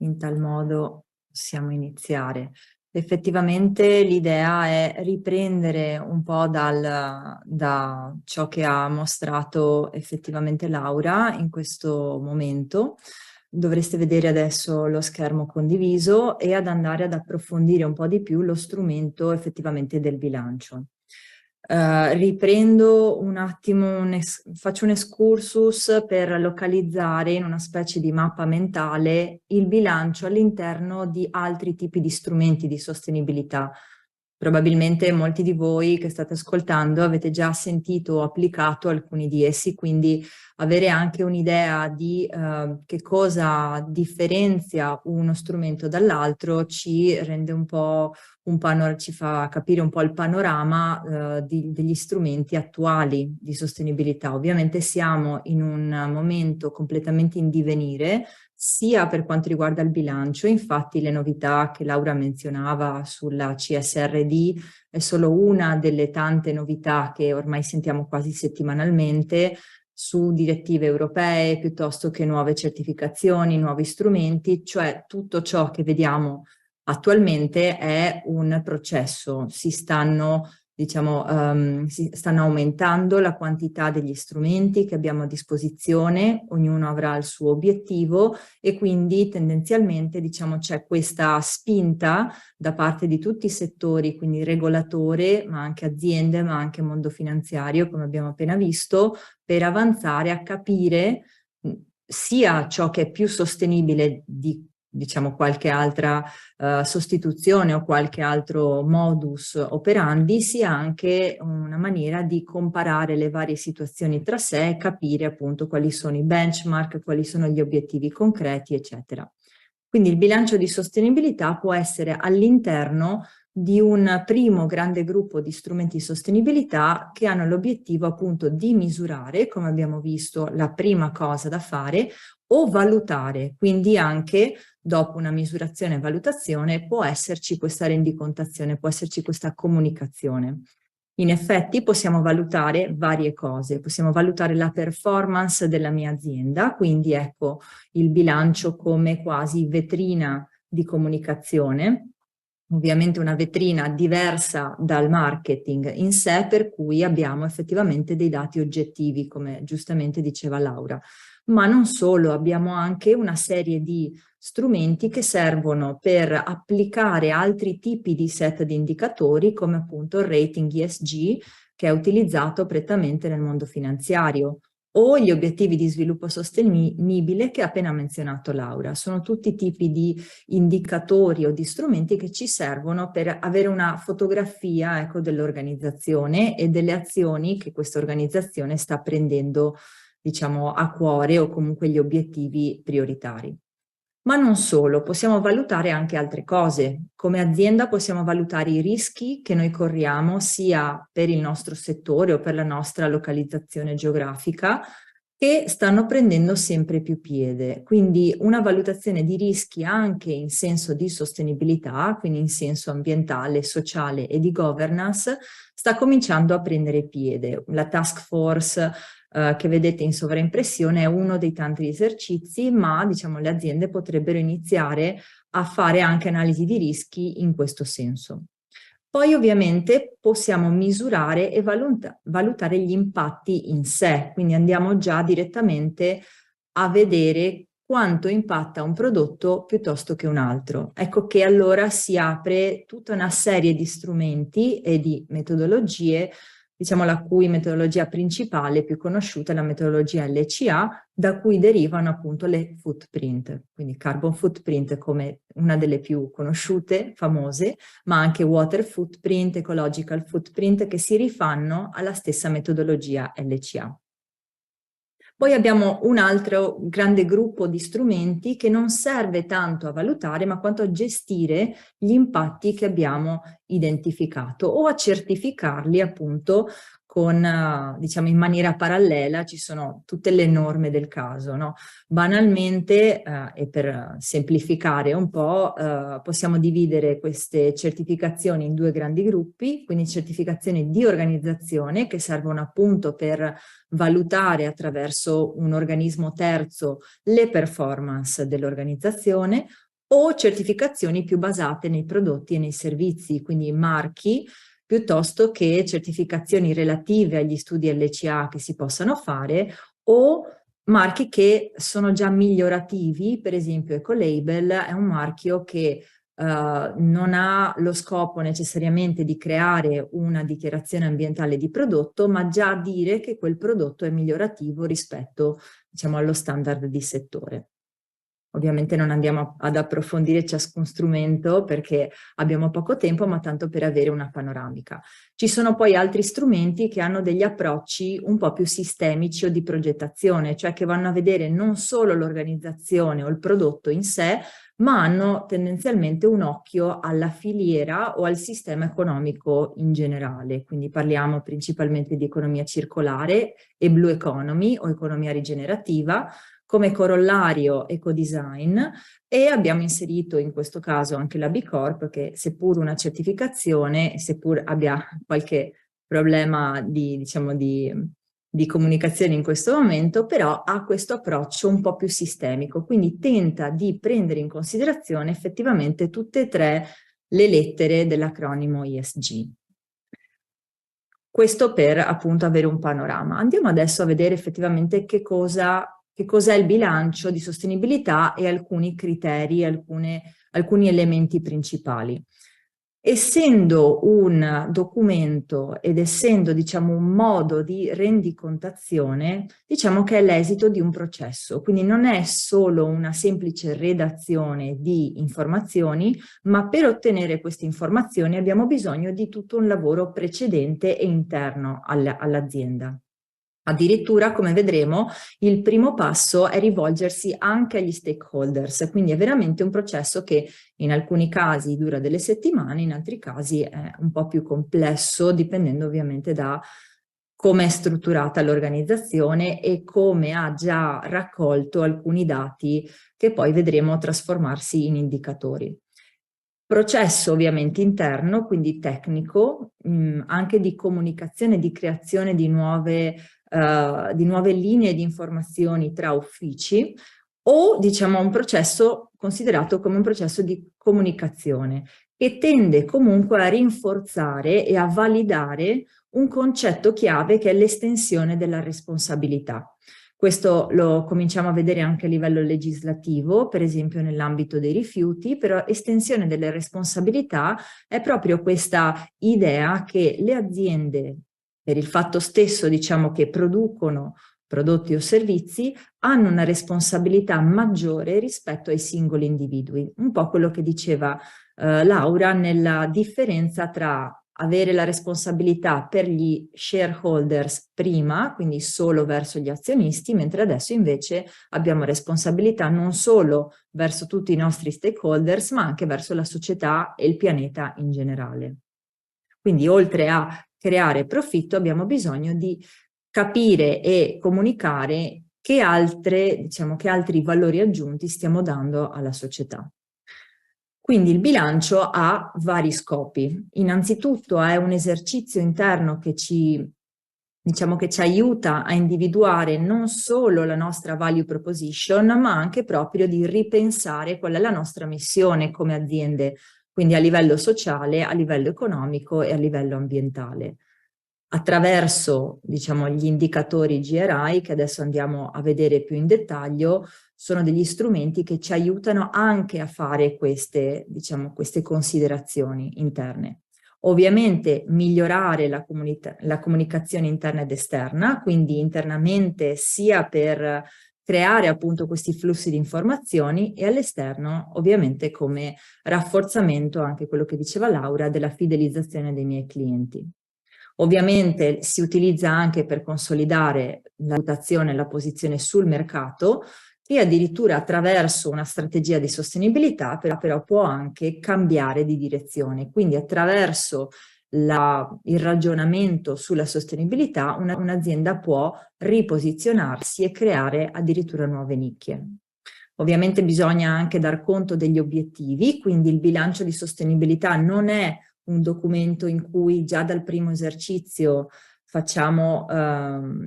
in tal modo possiamo iniziare. Effettivamente l'idea è riprendere un po' da ciò che ha mostrato effettivamente Laura in questo momento. Dovreste vedere adesso lo schermo condiviso e ad andare ad approfondire un po' di più lo strumento effettivamente del bilancio. Riprendo un attimo, faccio un excursus per localizzare in una specie di mappa mentale il bilancio all'interno di altri tipi di strumenti di sostenibilità. Probabilmente molti di voi che state ascoltando avete già sentito o applicato alcuni di essi, quindi avere anche un'idea di che cosa differenzia uno strumento dall'altro ci rende un po' ci fa capire un po' il panorama degli strumenti attuali di sostenibilità. Ovviamente siamo in un momento completamente in divenire, sia per quanto riguarda il bilancio. Infatti le novità che Laura menzionava sulla CSRD è solo una delle tante novità che ormai sentiamo quasi settimanalmente su direttive europee, piuttosto che nuove certificazioni, nuovi strumenti, cioè tutto ciò che vediamo attualmente è un processo. Si stanno aumentando la quantità degli strumenti che abbiamo a disposizione, ognuno avrà il suo obiettivo e quindi tendenzialmente c'è questa spinta da parte di tutti i settori, quindi regolatore, ma anche aziende, ma anche mondo finanziario, come abbiamo appena visto, per avanzare a capire sia ciò che è più sostenibile di qualche altra sostituzione o qualche altro modus operandi, sia anche una maniera di comparare le varie situazioni tra sé e capire appunto quali sono i benchmark, quali sono gli obiettivi concreti, eccetera. Quindi il bilancio di sostenibilità può essere all'interno di un primo grande gruppo di strumenti di sostenibilità che hanno l'obiettivo appunto di misurare, come abbiamo visto, la prima cosa da fare, o valutare, quindi anche dopo una misurazione e valutazione può esserci questa rendicontazione, può esserci questa comunicazione. In effetti possiamo valutare varie cose, possiamo valutare la performance della mia azienda, quindi ecco il bilancio come quasi vetrina di comunicazione, ovviamente una vetrina diversa dal marketing in sé, per cui abbiamo effettivamente dei dati oggettivi, come giustamente diceva Laura. Ma non solo, abbiamo anche una serie di strumenti che servono per applicare altri tipi di set di indicatori, come appunto il rating ESG, che è utilizzato prettamente nel mondo finanziario, o gli obiettivi di sviluppo sostenibile che ha appena menzionato Laura. Sono tutti tipi di indicatori o di strumenti che ci servono per avere una fotografia, ecco, dell'organizzazione e delle azioni che questa organizzazione sta prendendo, a cuore, o comunque gli obiettivi prioritari. Ma non solo, possiamo valutare anche altre cose. Come azienda possiamo valutare i rischi che noi corriamo sia per il nostro settore o per la nostra localizzazione geografica, che stanno prendendo sempre più piede. Quindi una valutazione di rischi anche in senso di sostenibilità, quindi in senso ambientale, sociale e di governance, sta cominciando a prendere piede. La task force che vedete in sovraimpressione è uno dei tanti esercizi, ma le aziende potrebbero iniziare a fare anche analisi di rischi in questo senso. Poi ovviamente possiamo misurare e valutare gli impatti in sé, quindi andiamo già direttamente a vedere quanto impatta un prodotto piuttosto che un altro. Ecco che allora si apre tutta una serie di strumenti e di metodologie, diciamo la cui metodologia principale più conosciuta è la metodologia LCA, da cui derivano appunto le footprint, quindi carbon footprint come una delle più conosciute, famose, ma anche water footprint, ecological footprint, che si rifanno alla stessa metodologia LCA. Poi abbiamo un altro grande gruppo di strumenti che non serve tanto a valutare, ma quanto a gestire gli impatti che abbiamo identificato o a certificarli appunto con, diciamo, in maniera parallela. Ci sono tutte le norme del caso, no? Banalmente, e per semplificare un po', possiamo dividere queste certificazioni in due grandi gruppi, quindi certificazioni di organizzazione che servono appunto per valutare attraverso un organismo terzo le performance dell'organizzazione, o certificazioni più basate nei prodotti e nei servizi, quindi marchi, piuttosto che certificazioni relative agli studi LCA che si possano fare, o marchi che sono già migliorativi. Per esempio Ecolabel è un marchio che non ha lo scopo necessariamente di creare una dichiarazione ambientale di prodotto, ma già dire che quel prodotto è migliorativo rispetto, diciamo, allo standard di settore. Ovviamente non andiamo ad approfondire ciascun strumento perché abbiamo poco tempo, ma tanto per avere una panoramica. Ci sono poi altri strumenti che hanno degli approcci un po' più sistemici o di progettazione, cioè che vanno a vedere non solo l'organizzazione o il prodotto in sé, ma hanno tendenzialmente un occhio alla filiera o al sistema economico in generale. Quindi parliamo principalmente di economia circolare e blue economy o economia rigenerativa, come corollario ecodesign, e abbiamo inserito in questo caso anche la B Corp, che seppur una certificazione, seppur abbia qualche problema diciamo, di comunicazione in questo momento, però ha questo approccio un po' più sistemico, quindi tenta di prendere in considerazione effettivamente tutte e tre le lettere dell'acronimo ESG. Questo per appunto avere un panorama. Andiamo adesso a vedere effettivamente che cos'è il bilancio di sostenibilità e alcuni criteri, alcuni elementi principali. Essendo un documento ed essendo, diciamo, un modo di rendicontazione, diciamo che è l'esito di un processo, quindi non è solo una semplice redazione di informazioni, ma per ottenere queste informazioni abbiamo bisogno di tutto un lavoro precedente e interno all'azienda. Addirittura, come vedremo, il primo passo è rivolgersi anche agli stakeholders, quindi è veramente un processo che in alcuni casi dura delle settimane, in altri casi è un po' più complesso, dipendendo ovviamente da come è strutturata l'organizzazione e come ha già raccolto alcuni dati che poi vedremo trasformarsi in indicatori. Processo ovviamente interno, quindi tecnico, anche di comunicazione, di creazione di nuove linee di informazioni tra uffici, o diciamo un processo considerato come un processo di comunicazione che tende comunque a rinforzare e a validare un concetto chiave che è l'estensione della responsabilità. Questo lo cominciamo a vedere anche a livello legislativo, per esempio nell'ambito dei rifiuti, però estensione delle responsabilità è proprio questa idea che le aziende, per il fatto stesso, diciamo, che producono prodotti o servizi, hanno una responsabilità maggiore rispetto ai singoli individui. Un po' quello che diceva Laura nella differenza tra avere la responsabilità per gli shareholders prima, quindi solo verso gli azionisti, mentre adesso invece abbiamo responsabilità non solo verso tutti i nostri stakeholders, ma anche verso la società e il pianeta in generale. Quindi oltre a creare profitto abbiamo bisogno di capire e comunicare che altri valori aggiunti stiamo dando alla società. Quindi il bilancio ha vari scopi. Innanzitutto è un esercizio interno che ci aiuta a individuare non solo la nostra value proposition, ma anche proprio di ripensare qual è la nostra missione come aziende. quindi a livello sociale, a livello economico e a livello ambientale. Attraverso, diciamo, gli indicatori GRI, che adesso andiamo a vedere più in dettaglio, sono degli strumenti che ci aiutano anche a fare queste, diciamo, queste considerazioni interne. Ovviamente migliorare la comunicazione interna ed esterna, quindi internamente sia per creare appunto questi flussi di informazioni e all'esterno ovviamente come rafforzamento, anche quello che diceva Laura, della fidelizzazione dei miei clienti. Ovviamente si utilizza anche per consolidare la reputazione e la posizione sul mercato e addirittura attraverso una strategia di sostenibilità però può anche cambiare di direzione. Quindi attraverso il ragionamento sulla sostenibilità un'azienda può riposizionarsi e creare addirittura nuove nicchie. Ovviamente bisogna anche dar conto degli obiettivi, quindi il bilancio di sostenibilità non è un documento in cui già dal primo esercizio facciamo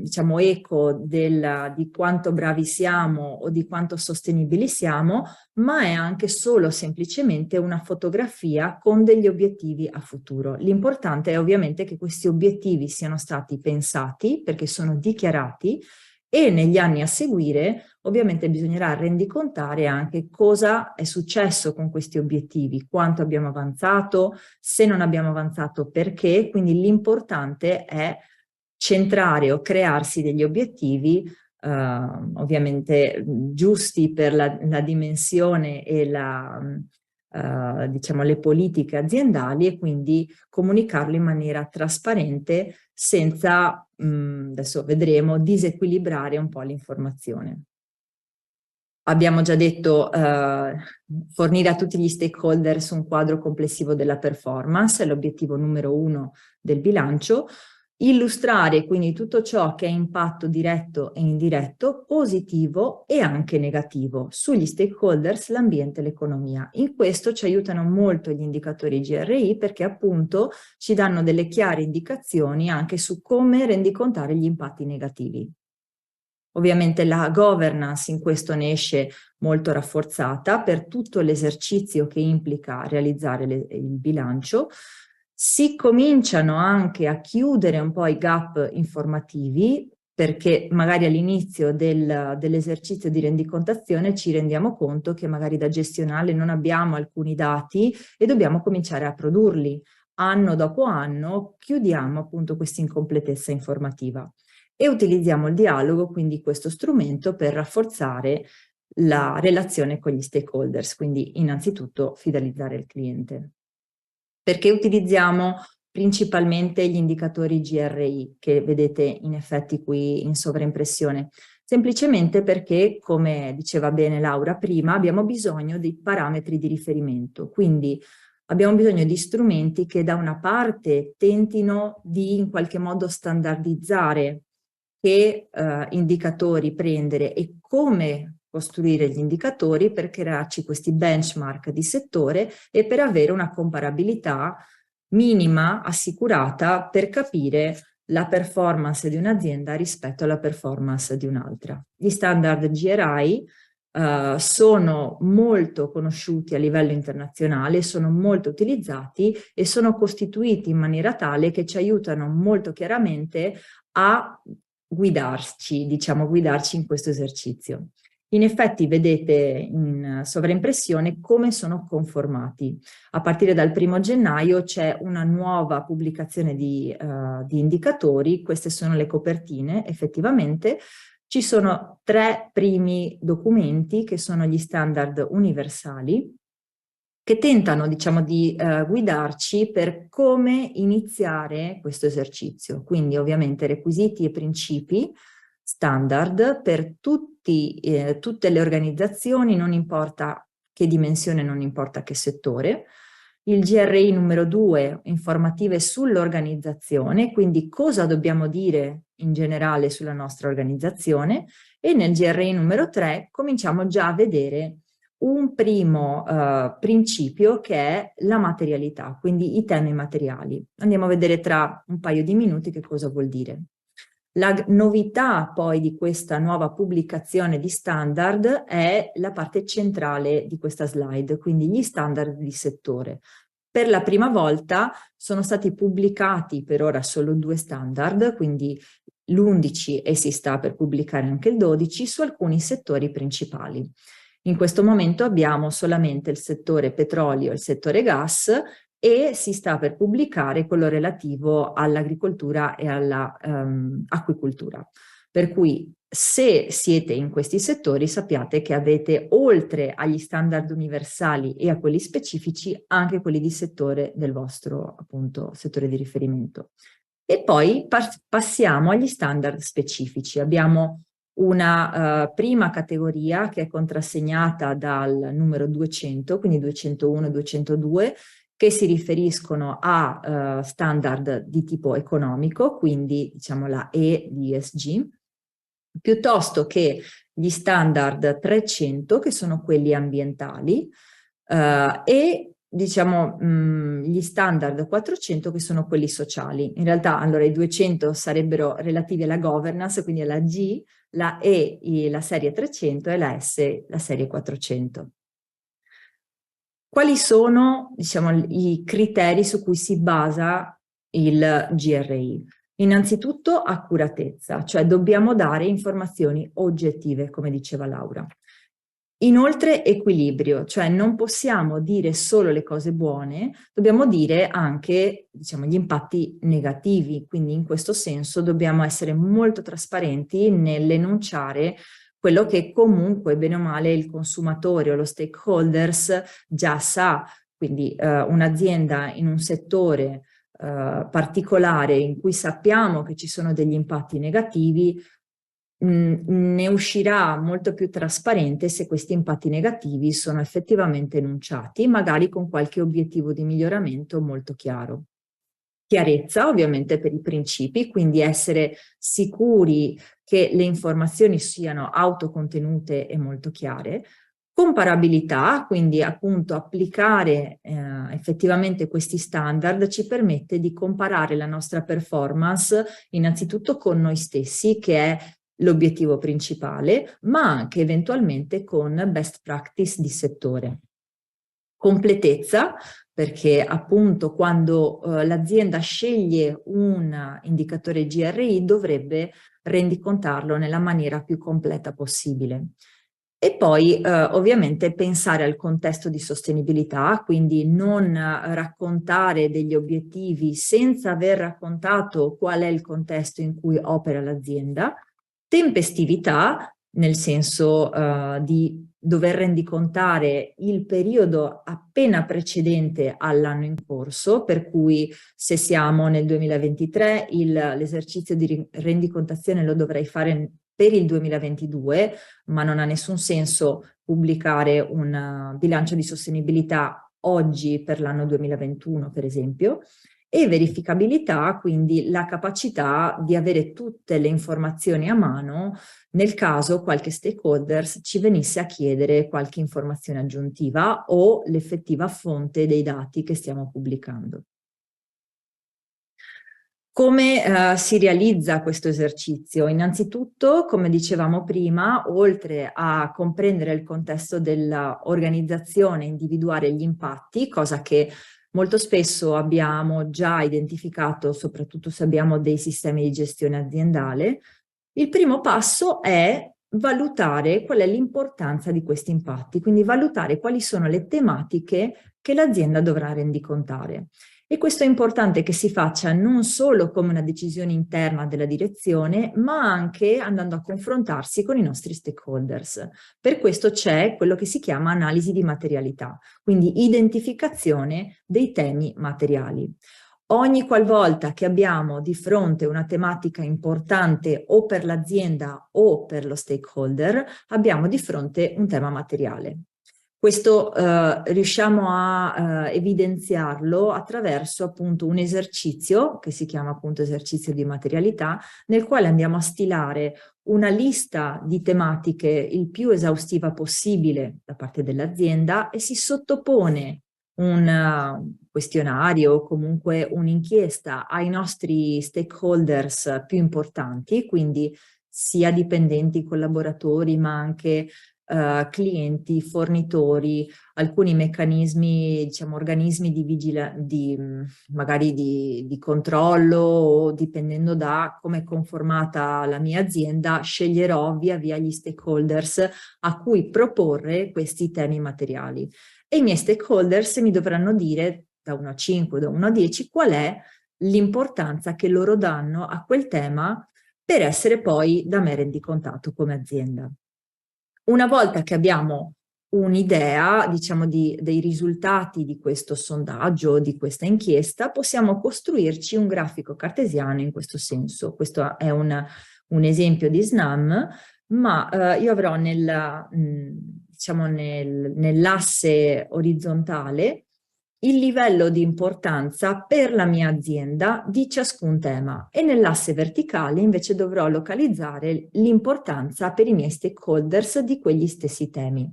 diciamo eco di quanto bravi siamo o di quanto sostenibili siamo, ma è anche solo semplicemente una fotografia con degli obiettivi a futuro. L'importante è ovviamente che questi obiettivi siano stati pensati perché sono dichiarati e negli anni a seguire ovviamente bisognerà rendicontare anche cosa è successo con questi obiettivi, quanto abbiamo avanzato, se non abbiamo avanzato perché, quindi l'importante è centrare o crearsi degli obiettivi ovviamente giusti per la dimensione e diciamo le politiche aziendali e quindi comunicarlo in maniera trasparente senza, adesso vedremo, disequilibrare un po' l'informazione. Abbiamo già detto fornire a tutti gli stakeholders un quadro complessivo della performance, è l'obiettivo numero 1 del bilancio. Illustrare quindi tutto ciò che ha impatto diretto e indiretto, positivo e anche negativo sugli stakeholders, l'ambiente e l'economia. In questo ci aiutano molto gli indicatori GRI perché appunto ci danno delle chiare indicazioni anche su come rendicontare gli impatti negativi. Ovviamente la governance in questo ne esce molto rafforzata per tutto l'esercizio che implica realizzare il bilancio. Si cominciano anche a chiudere un po' i gap informativi perché magari all'inizio dell'esercizio di rendicontazione ci rendiamo conto che magari da gestionale non abbiamo alcuni dati e dobbiamo cominciare a produrli. Anno dopo anno chiudiamo appunto questa incompletezza informativa e utilizziamo il dialogo, quindi questo strumento, per rafforzare la relazione con gli stakeholders, quindi innanzitutto fidelizzare il cliente. Perché utilizziamo principalmente gli indicatori GRI che vedete in effetti qui in sovraimpressione? Semplicemente perché, come diceva bene Laura prima, abbiamo bisogno di parametri di riferimento, quindi abbiamo bisogno di strumenti che da una parte tentino di in qualche modo standardizzare che indicatori prendere e come costruire gli indicatori per crearci questi benchmark di settore e per avere una comparabilità minima assicurata per capire la performance di un'azienda rispetto alla performance di un'altra. Gli standard GRI sono molto conosciuti a livello internazionale, sono molto utilizzati e sono costituiti in maniera tale che ci aiutano molto chiaramente a guidarci in questo esercizio. In effetti vedete in sovraimpressione come sono conformati. A partire dal 1° gennaio c'è una nuova pubblicazione di indicatori, queste sono le copertine effettivamente. Ci sono 3 primi documenti che sono gli standard universali che tentano di guidarci per come iniziare questo esercizio. Quindi ovviamente requisiti e principi standard per tutte le organizzazioni, non importa che dimensione, non importa che settore. Il GRI numero 2, informative sull'organizzazione, quindi cosa dobbiamo dire in generale sulla nostra organizzazione, e nel GRI numero 3 cominciamo già a vedere un primo principio che è la materialità, quindi i temi materiali. Andiamo a vedere tra un paio di minuti che cosa vuol dire. La novità poi di questa nuova pubblicazione di standard è la parte centrale di questa slide, quindi gli standard di settore. Per la prima volta sono stati pubblicati per ora solo 2 standard, quindi l'11 e si sta per pubblicare anche il 12 su alcuni settori principali. In questo momento abbiamo solamente il settore petrolio e il settore gas e si sta per pubblicare quello relativo all'agricoltura e all'acquicoltura. Per cui se siete in questi settori sappiate che avete, oltre agli standard universali e a quelli specifici, anche quelli di settore del vostro appunto settore di riferimento. E poi passiamo agli standard specifici. Abbiamo una prima categoria che è contrassegnata dal numero 200, quindi 201 e 202, che si riferiscono a standard di tipo economico, quindi diciamo la E di ESG, piuttosto che gli standard 300, che sono quelli ambientali, e diciamo gli standard 400 che sono quelli sociali. In realtà allora i 200 sarebbero relativi alla governance, quindi alla G, la E la serie 300 e la S la serie 400. Quali sono, diciamo, i criteri su cui si basa il GRI? Innanzitutto accuratezza, cioè dobbiamo dare informazioni oggettive, come diceva Laura. Inoltre equilibrio, cioè non possiamo dire solo le cose buone, dobbiamo dire anche, diciamo, gli impatti negativi, quindi in questo senso dobbiamo essere molto trasparenti nell'enunciare quello che comunque bene o male il consumatore o lo stakeholders già sa, quindi un'azienda in un settore particolare in cui sappiamo che ci sono degli impatti negativi, ne uscirà molto più trasparente se questi impatti negativi sono effettivamente enunciati, magari con qualche obiettivo di miglioramento molto chiaro. Chiarezza ovviamente per i principi, quindi essere sicuri che le informazioni siano autocontenute e molto chiare. Comparabilità, quindi appunto applicare effettivamente questi standard ci permette di comparare la nostra performance innanzitutto con noi stessi, che è l'obiettivo principale, ma anche eventualmente con best practice di settore. Completezza, perché appunto quando l'azienda sceglie un indicatore GRI dovrebbe rendicontarlo nella maniera più completa possibile. E poi ovviamente pensare al contesto di sostenibilità, quindi non raccontare degli obiettivi senza aver raccontato qual è il contesto in cui opera l'azienda. Tempestività, nel senso di dover rendicontare il periodo appena precedente all'anno in corso, per cui se siamo nel 2023 l'esercizio di rendicontazione lo dovrei fare per il 2022, ma non ha nessun senso pubblicare un bilancio di sostenibilità oggi per l'anno 2021, per esempio. E verificabilità, quindi la capacità di avere tutte le informazioni a mano nel caso qualche stakeholder ci venisse a chiedere qualche informazione aggiuntiva o l'effettiva fonte dei dati che stiamo pubblicando. Come si realizza questo esercizio? Innanzitutto, come dicevamo prima, oltre a comprendere il contesto dell'organizzazione e individuare gli impatti, cosa che molto spesso abbiamo già identificato, soprattutto se abbiamo dei sistemi di gestione aziendale, il primo passo è valutare qual è l'importanza di questi impatti, quindi valutare quali sono le tematiche che l'azienda dovrà rendicontare. E questo è importante che si faccia non solo come una decisione interna della direzione, ma anche andando a confrontarsi con i nostri stakeholders. Per questo c'è quello che si chiama analisi di materialità, quindi identificazione dei temi materiali. Ogni qualvolta che abbiamo di fronte una tematica importante o per l'azienda o per lo stakeholder, abbiamo di fronte un tema materiale. Questo riusciamo a evidenziarlo attraverso appunto un esercizio che si chiama appunto esercizio di materialità, nel quale andiamo a stilare una lista di tematiche il più esaustiva possibile da parte dell'azienda e si sottopone questionario o comunque un'inchiesta ai nostri stakeholders più importanti, quindi sia dipendenti, collaboratori, ma anche clienti, fornitori, alcuni meccanismi, diciamo organismi magari di controllo, o dipendendo da come è conformata la mia azienda, sceglierò via via gli stakeholders a cui proporre questi temi materiali. E i miei stakeholders mi dovranno dire da 1 a 5, da 1 a 10, qual è l'importanza che loro danno a quel tema per essere poi da me rendicontato come azienda. Una volta che abbiamo un'idea, diciamo, dei risultati di questo sondaggio, di questa inchiesta, possiamo costruirci un grafico cartesiano in questo senso. Questo è un esempio di SNAM, ma io avrò nell'asse orizzontale il livello di importanza per la mia azienda di ciascun tema, e nell'asse verticale invece dovrò localizzare l'importanza per i miei stakeholders di quegli stessi temi.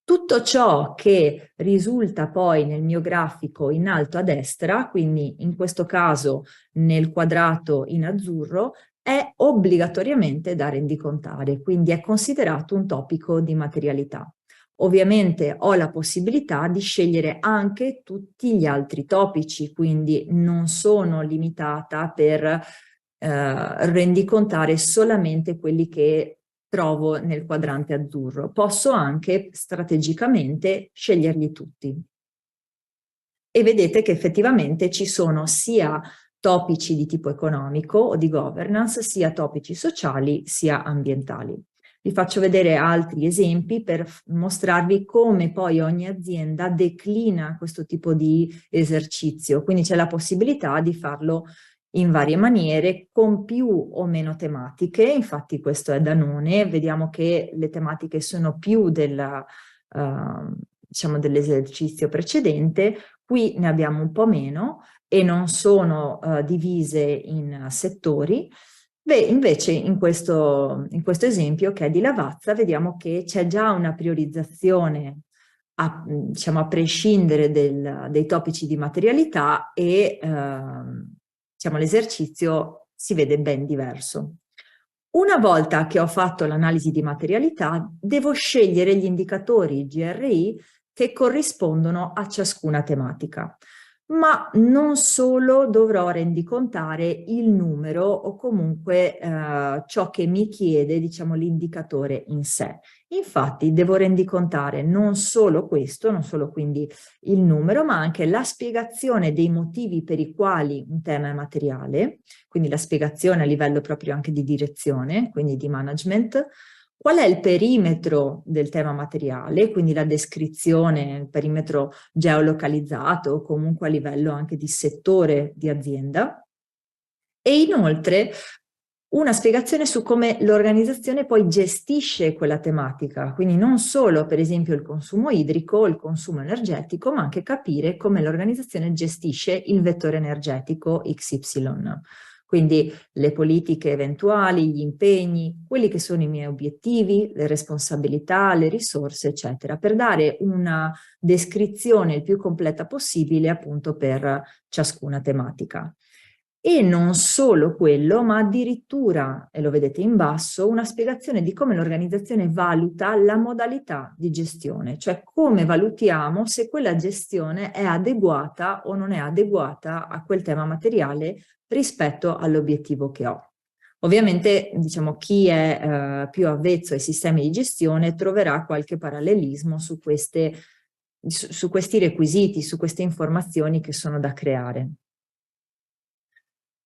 Tutto ciò che risulta poi nel mio grafico in alto a destra, quindi in questo caso nel quadrato in azzurro, è obbligatoriamente da rendicontare, quindi è considerato un topico di materialità. Ovviamente ho la possibilità di scegliere anche tutti gli altri topici, quindi non sono limitata per rendicontare solamente quelli che trovo nel quadrante azzurro. Posso anche strategicamente sceglierli tutti. E vedete che effettivamente ci sono sia topici di tipo economico o di governance, sia topici sociali, sia ambientali. Vi faccio vedere altri esempi per mostrarvi come poi ogni azienda declina questo tipo di esercizio. Quindi c'è la possibilità di farlo in varie maniere, con più o meno tematiche. Infatti questo è Danone, vediamo che le tematiche sono più dell'esercizio precedente, qui ne abbiamo un po' meno e non sono divise in settori. Invece in questo esempio, che è di Lavazza, vediamo che c'è già una priorizzazione a prescindere dei topici di materialità, e l'esercizio si vede ben diverso. Una volta che ho fatto l'analisi di materialità, devo scegliere gli indicatori GRI che corrispondono a ciascuna tematica. Ma non solo dovrò rendicontare il numero o comunque ciò che mi chiede, diciamo, l'indicatore in sé. Infatti devo rendicontare non solo questo, non solo quindi il numero, ma anche la spiegazione dei motivi per i quali un tema è materiale, quindi la spiegazione a livello proprio anche di direzione, quindi di management. Qual è il perimetro del tema materiale, quindi la descrizione, il perimetro geolocalizzato o comunque a livello anche di settore di azienda, e inoltre una spiegazione su come l'organizzazione poi gestisce quella tematica, quindi non solo per esempio il consumo idrico, il consumo energetico, ma anche capire come l'organizzazione gestisce il vettore energetico XY. Quindi le politiche eventuali, gli impegni, quelli che sono i miei obiettivi, le responsabilità, le risorse, eccetera, per dare una descrizione il più completa possibile appunto per ciascuna tematica. E non solo quello, ma addirittura, e lo vedete in basso, una spiegazione di come l'organizzazione valuta la modalità di gestione, cioè come valutiamo se quella gestione è adeguata o non è adeguata a quel tema materiale rispetto all'obiettivo che ho. Ovviamente, diciamo, chi è più avvezzo ai sistemi di gestione troverà qualche parallelismo su questi requisiti, su queste informazioni che sono da creare.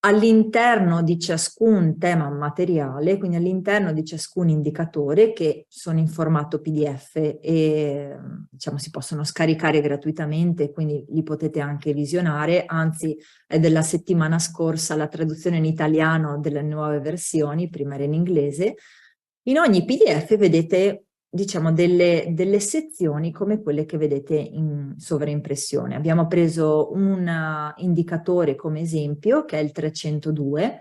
All'interno di ciascun tema materiale, quindi all'interno di ciascun indicatore, che sono in formato PDF e diciamo si possono scaricare gratuitamente, quindi li potete anche visionare, anzi è della settimana scorsa la traduzione in italiano delle nuove versioni, prima era in inglese. In ogni PDF vedete, diciamo, delle sezioni come quelle che vedete in sovraimpressione. Abbiamo preso un indicatore come esempio, che è il 302,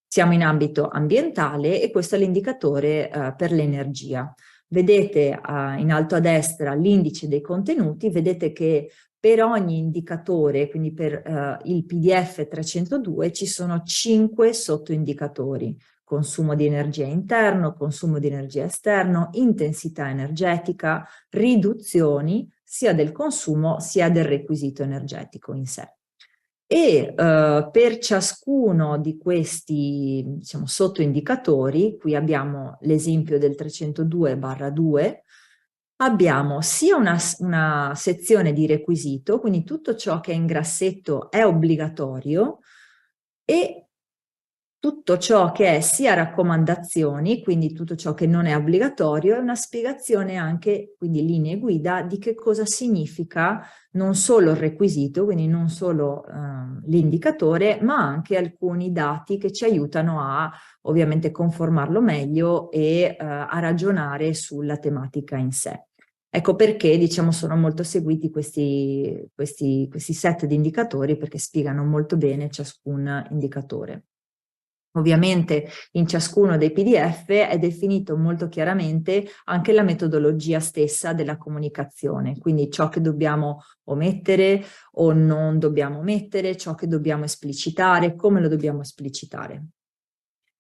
siamo in ambito ambientale e questo è l'indicatore per l'energia. Vedete in alto a destra l'indice dei contenuti, vedete che per ogni indicatore, quindi per il PDF 302 ci sono 5 sottoindicatori: consumo di energia interno, consumo di energia esterno, intensità energetica, riduzioni sia del consumo sia del requisito energetico in sé. E per ciascuno di questi, diciamo, sottoindicatori, qui abbiamo l'esempio del 302/2, abbiamo sia una sezione di requisito, quindi tutto ciò che è in grassetto è obbligatorio, e tutto ciò che è sia raccomandazioni, quindi tutto ciò che non è obbligatorio, è una spiegazione anche, quindi linee guida, di che cosa significa non solo il requisito, quindi non solo l'indicatore, ma anche alcuni dati che ci aiutano a ovviamente conformarlo meglio e a ragionare sulla tematica in sé. Ecco perché, diciamo, sono molto seguiti questi set di indicatori, perché spiegano molto bene ciascun indicatore. Ovviamente in ciascuno dei PDF è definito molto chiaramente anche la metodologia stessa della comunicazione, quindi ciò che dobbiamo omettere o non dobbiamo omettere, ciò che dobbiamo esplicitare, come lo dobbiamo esplicitare.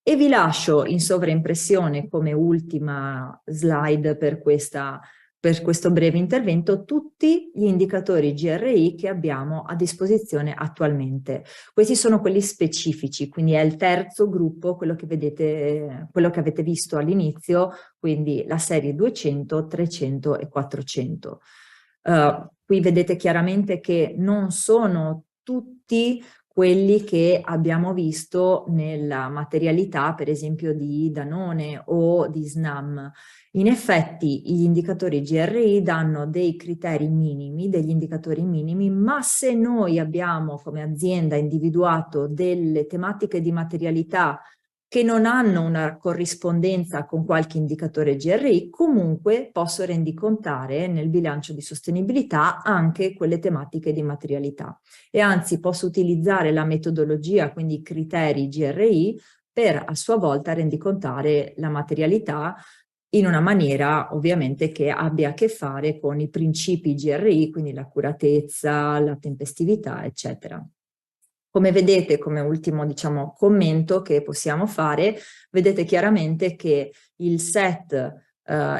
E vi lascio in sovraimpressione come ultima slide per questo breve intervento tutti gli indicatori GRI che abbiamo a disposizione attualmente. Questi sono quelli specifici, quindi è il terzo gruppo, quello che vedete, quello che avete visto all'inizio, quindi la serie 200, 300 e 400. Qui vedete chiaramente che non sono tutti quelli che abbiamo visto nella materialità, per esempio di Danone o di Snam. In effetti gli indicatori GRI danno dei criteri minimi, degli indicatori minimi, ma se noi abbiamo come azienda individuato delle tematiche di materialità che non hanno una corrispondenza con qualche indicatore GRI, comunque posso rendicontare nel bilancio di sostenibilità anche quelle tematiche di materialità. E anzi posso utilizzare la metodologia, quindi i criteri GRI, per a sua volta rendicontare la materialità in una maniera ovviamente che abbia a che fare con i principi GRI, quindi l'accuratezza, la tempestività, eccetera. Come vedete, come ultimo, diciamo, commento che possiamo fare, vedete chiaramente che il set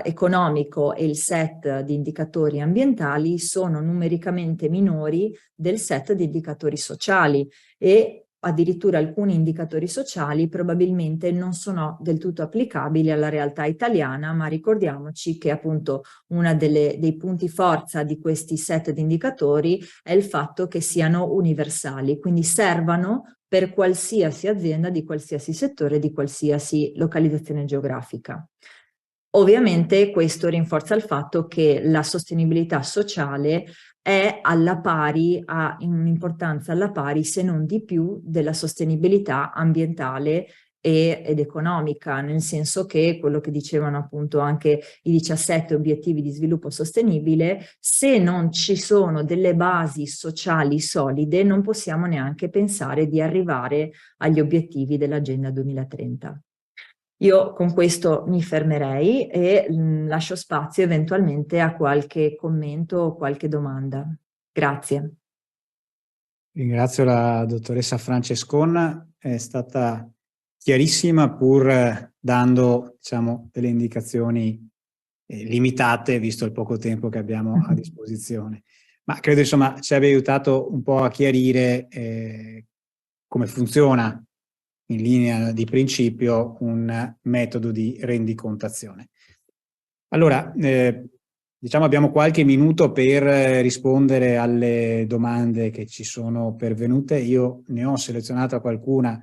economico e il set di indicatori ambientali sono numericamente minori del set di indicatori sociali, e addirittura alcuni indicatori sociali probabilmente non sono del tutto applicabili alla realtà italiana, ma ricordiamoci che appunto uno dei punti forza di questi set di indicatori è il fatto che siano universali, quindi servano per qualsiasi azienda di qualsiasi settore, di qualsiasi localizzazione geografica. Ovviamente questo rinforza il fatto che la sostenibilità sociale è alla pari, ha un'importanza alla pari, se non di più, della sostenibilità ambientale ed economica, nel senso che quello che dicevano appunto anche i 17 obiettivi di sviluppo sostenibile, se non ci sono delle basi sociali solide, non possiamo neanche pensare di arrivare agli obiettivi dell'Agenda 2030. Io con questo mi fermerei e lascio spazio eventualmente a qualche commento o qualche domanda. Grazie. Ringrazio la dottoressa Francescon, è stata chiarissima pur dando, diciamo, delle indicazioni limitate visto il poco tempo che abbiamo a disposizione. Ma credo insomma ci abbia aiutato un po' a chiarire come funziona in linea di principio un metodo di rendicontazione. Allora, diciamo abbiamo qualche minuto per rispondere alle domande che ci sono pervenute. Io ne ho selezionata qualcuna,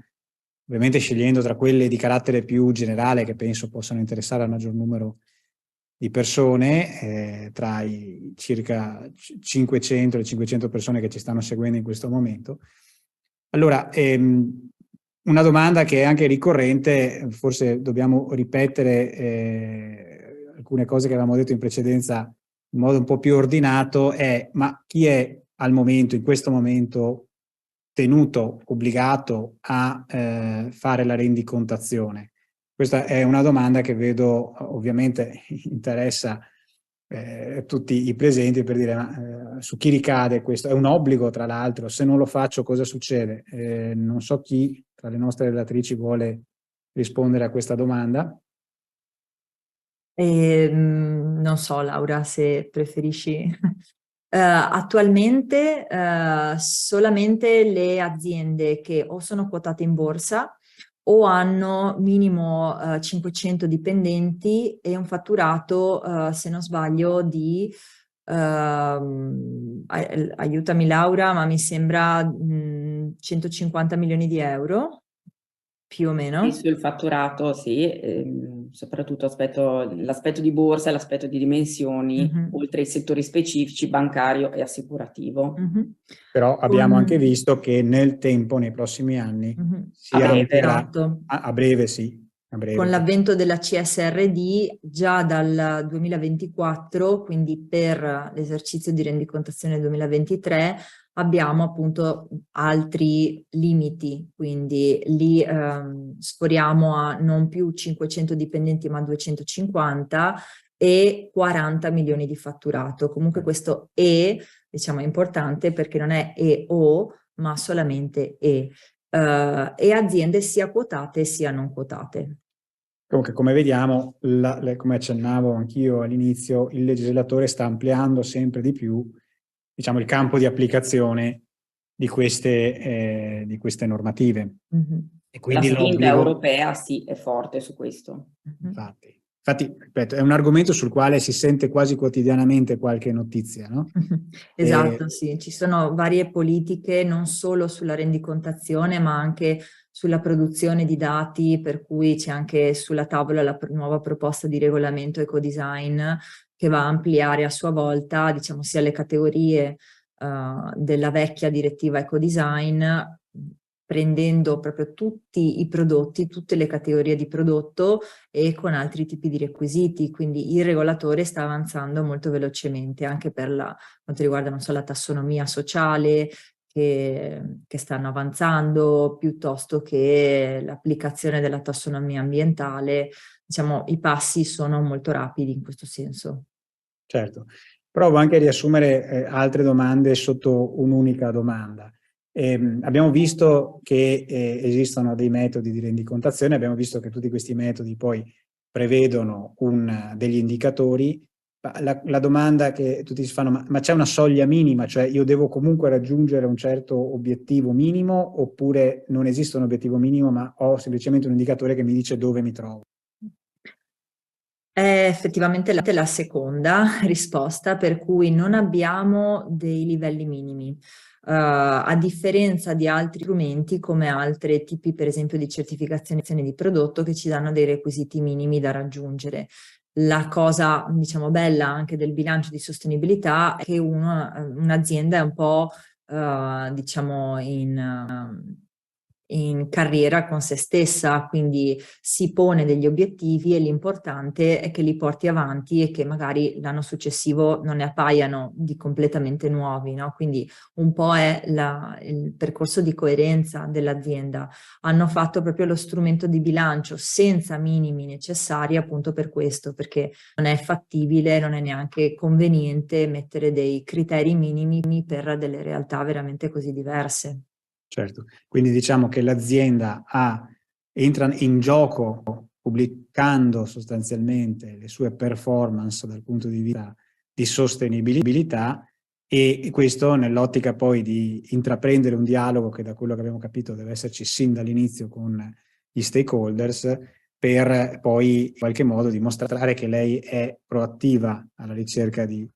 ovviamente scegliendo tra quelle di carattere più generale che penso possano interessare al maggior numero di persone, tra i circa 500 e 500 persone che ci stanno seguendo in questo momento. Allora, una domanda che è anche ricorrente, forse dobbiamo ripetere alcune cose che avevamo detto in precedenza in modo un po' più ordinato, è: ma chi è al momento, in questo momento, tenuto, obbligato a fare la rendicontazione? Questa è una domanda che vedo ovviamente interessa tutti i presenti per dire su chi ricade questo. È un obbligo, tra l'altro, se non lo faccio cosa succede? Non so chi tra le nostre relatrici vuole rispondere a questa domanda. Non so, Laura, se preferisci. Attualmente solamente le aziende che o sono quotate in borsa o hanno minimo 500 dipendenti e un fatturato, se non sbaglio, di, aiutami Laura, ma mi sembra 150 milioni di euro, più o meno. Visto il fatturato, sì, soprattutto l'aspetto di borsa e l'aspetto di dimensioni, oltre ai settori specifici, bancario e assicurativo. Però abbiamo anche visto che nel tempo, nei prossimi anni, si amplierà, esatto. a breve sì. A breve. Con l'avvento della CSRD già dal 2024, quindi per l'esercizio di rendicontazione 2023, abbiamo appunto altri limiti, quindi lì sforiamo a non più 500 dipendenti ma 250 e 40 milioni di fatturato. Comunque questo diciamo, è importante perché non è E-O, ma solamente E aziende sia quotate sia non quotate. Comunque, come vediamo, come accennavo anch'io all'inizio, il legislatore sta ampliando sempre di più, diciamo, il campo di applicazione di queste normative. E quindi la spinta europea sì, è forte su questo. Infatti, ripeto, è un argomento sul quale si sente quasi quotidianamente qualche notizia, no? Esatto, sì. Ci sono varie politiche non solo sulla rendicontazione, ma anche sulla produzione di dati, per cui c'è anche sulla tavola la nuova proposta di regolamento ecodesign che va a ampliare a sua volta, diciamo, sia le categorie della vecchia direttiva ecodesign, prendendo proprio tutti i prodotti, tutte le categorie di prodotto e con altri tipi di requisiti, quindi il regolatore sta avanzando molto velocemente anche per quanto riguarda, non so, la tassonomia sociale che stanno avanzando, piuttosto che l'applicazione della tassonomia ambientale. Diciamo, i passi sono molto rapidi in questo senso. Certo, provo anche a riassumere altre domande sotto un'unica domanda. Abbiamo visto che esistono dei metodi di rendicontazione, abbiamo visto che tutti questi metodi poi prevedono degli indicatori. La domanda che tutti si fanno, ma c'è una soglia minima, cioè io devo comunque raggiungere un certo obiettivo minimo oppure non esiste un obiettivo minimo ma ho semplicemente un indicatore che mi dice dove mi trovo? È effettivamente la seconda risposta, per cui non abbiamo dei livelli minimi. A differenza di altri strumenti come altri tipi per esempio di certificazione di prodotto che ci danno dei requisiti minimi da raggiungere. La cosa, diciamo, bella anche del bilancio di sostenibilità è che un'azienda è un po', diciamo, in carriera con se stessa, quindi si pone degli obiettivi e l'importante è che li porti avanti e che magari l'anno successivo non ne appaiano di completamente nuovi, no? Quindi un po' è il percorso di coerenza dell'azienda. Hanno fatto proprio lo strumento di bilancio senza minimi necessari appunto per questo, perché non è fattibile, non è neanche conveniente mettere dei criteri minimi per delle realtà veramente così diverse. Certo, quindi diciamo che l'azienda entra in gioco pubblicando sostanzialmente le sue performance dal punto di vista di sostenibilità e questo nell'ottica poi di intraprendere un dialogo che da quello che abbiamo capito deve esserci sin dall'inizio con gli stakeholders per poi in qualche modo dimostrare che lei è proattiva alla ricerca di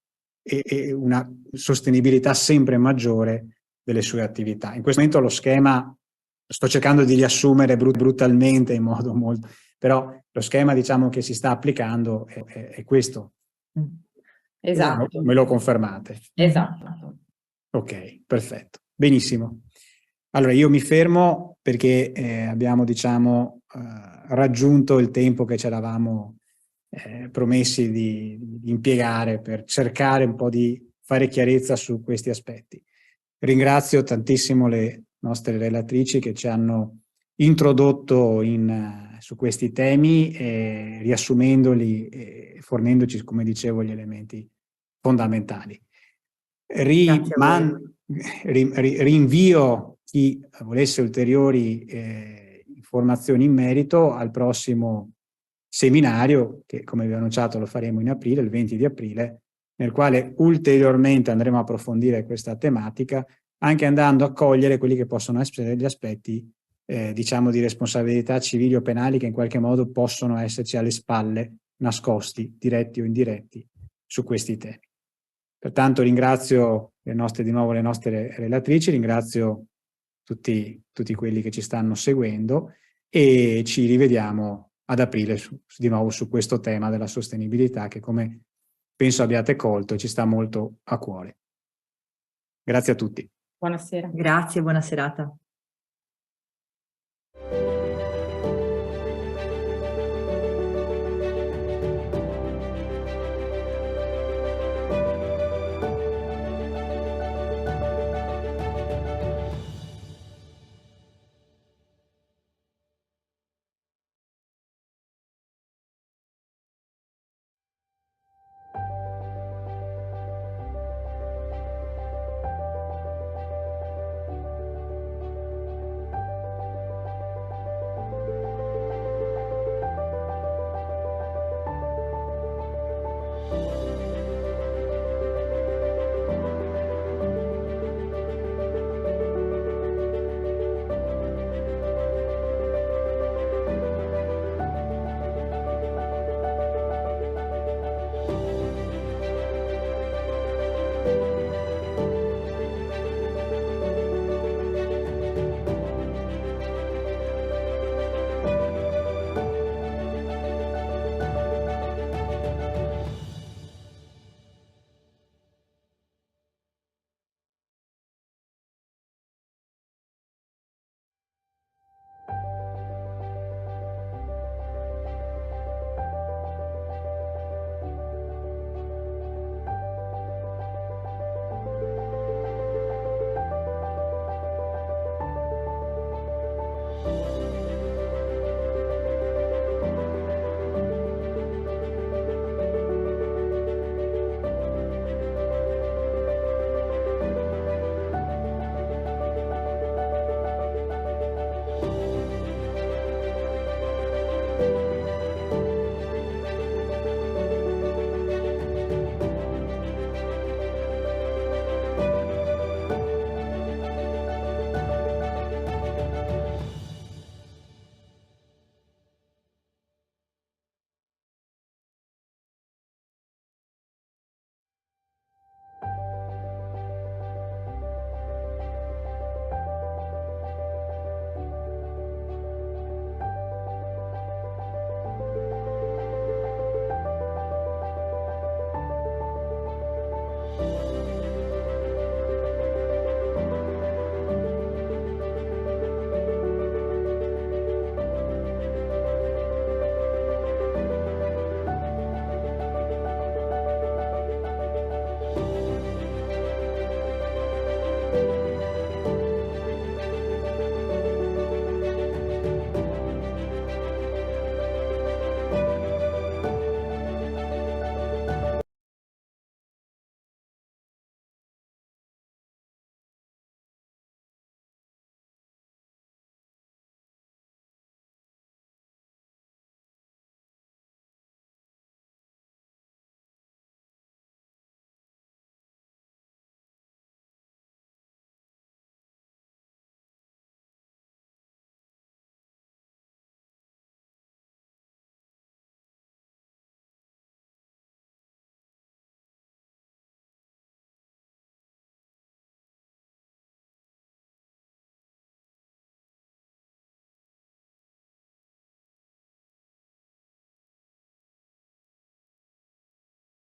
una sostenibilità sempre maggiore delle sue attività. In questo momento lo schema, sto cercando di riassumere brutalmente in modo molto, però lo schema diciamo che si sta applicando è questo. Esatto. Me lo confermate? Esatto. Ok, perfetto. Benissimo. Allora io mi fermo perché abbiamo diciamo raggiunto il tempo che ci eravamo promessi di impiegare per cercare un po' di fare chiarezza su questi aspetti. Ringrazio tantissimo le nostre relatrici che ci hanno introdotto in su questi temi, riassumendoli e fornendoci, come dicevo, gli elementi fondamentali. Rinvio chi volesse ulteriori informazioni in merito al prossimo seminario, che come vi ho annunciato lo faremo in aprile, il 20 di aprile, nel quale ulteriormente andremo a approfondire questa tematica, anche andando a cogliere quelli che possono essere gli aspetti diciamo di responsabilità civili o penali che in qualche modo possono esserci alle spalle, nascosti, diretti o indiretti, su questi temi. Pertanto ringrazio di nuovo le nostre relatrici, ringrazio tutti quelli che ci stanno seguendo e ci rivediamo ad aprile di nuovo su questo tema della sostenibilità che, come penso abbiate colto, ci sta molto a cuore. Grazie a tutti. Buonasera. Grazie, buona serata.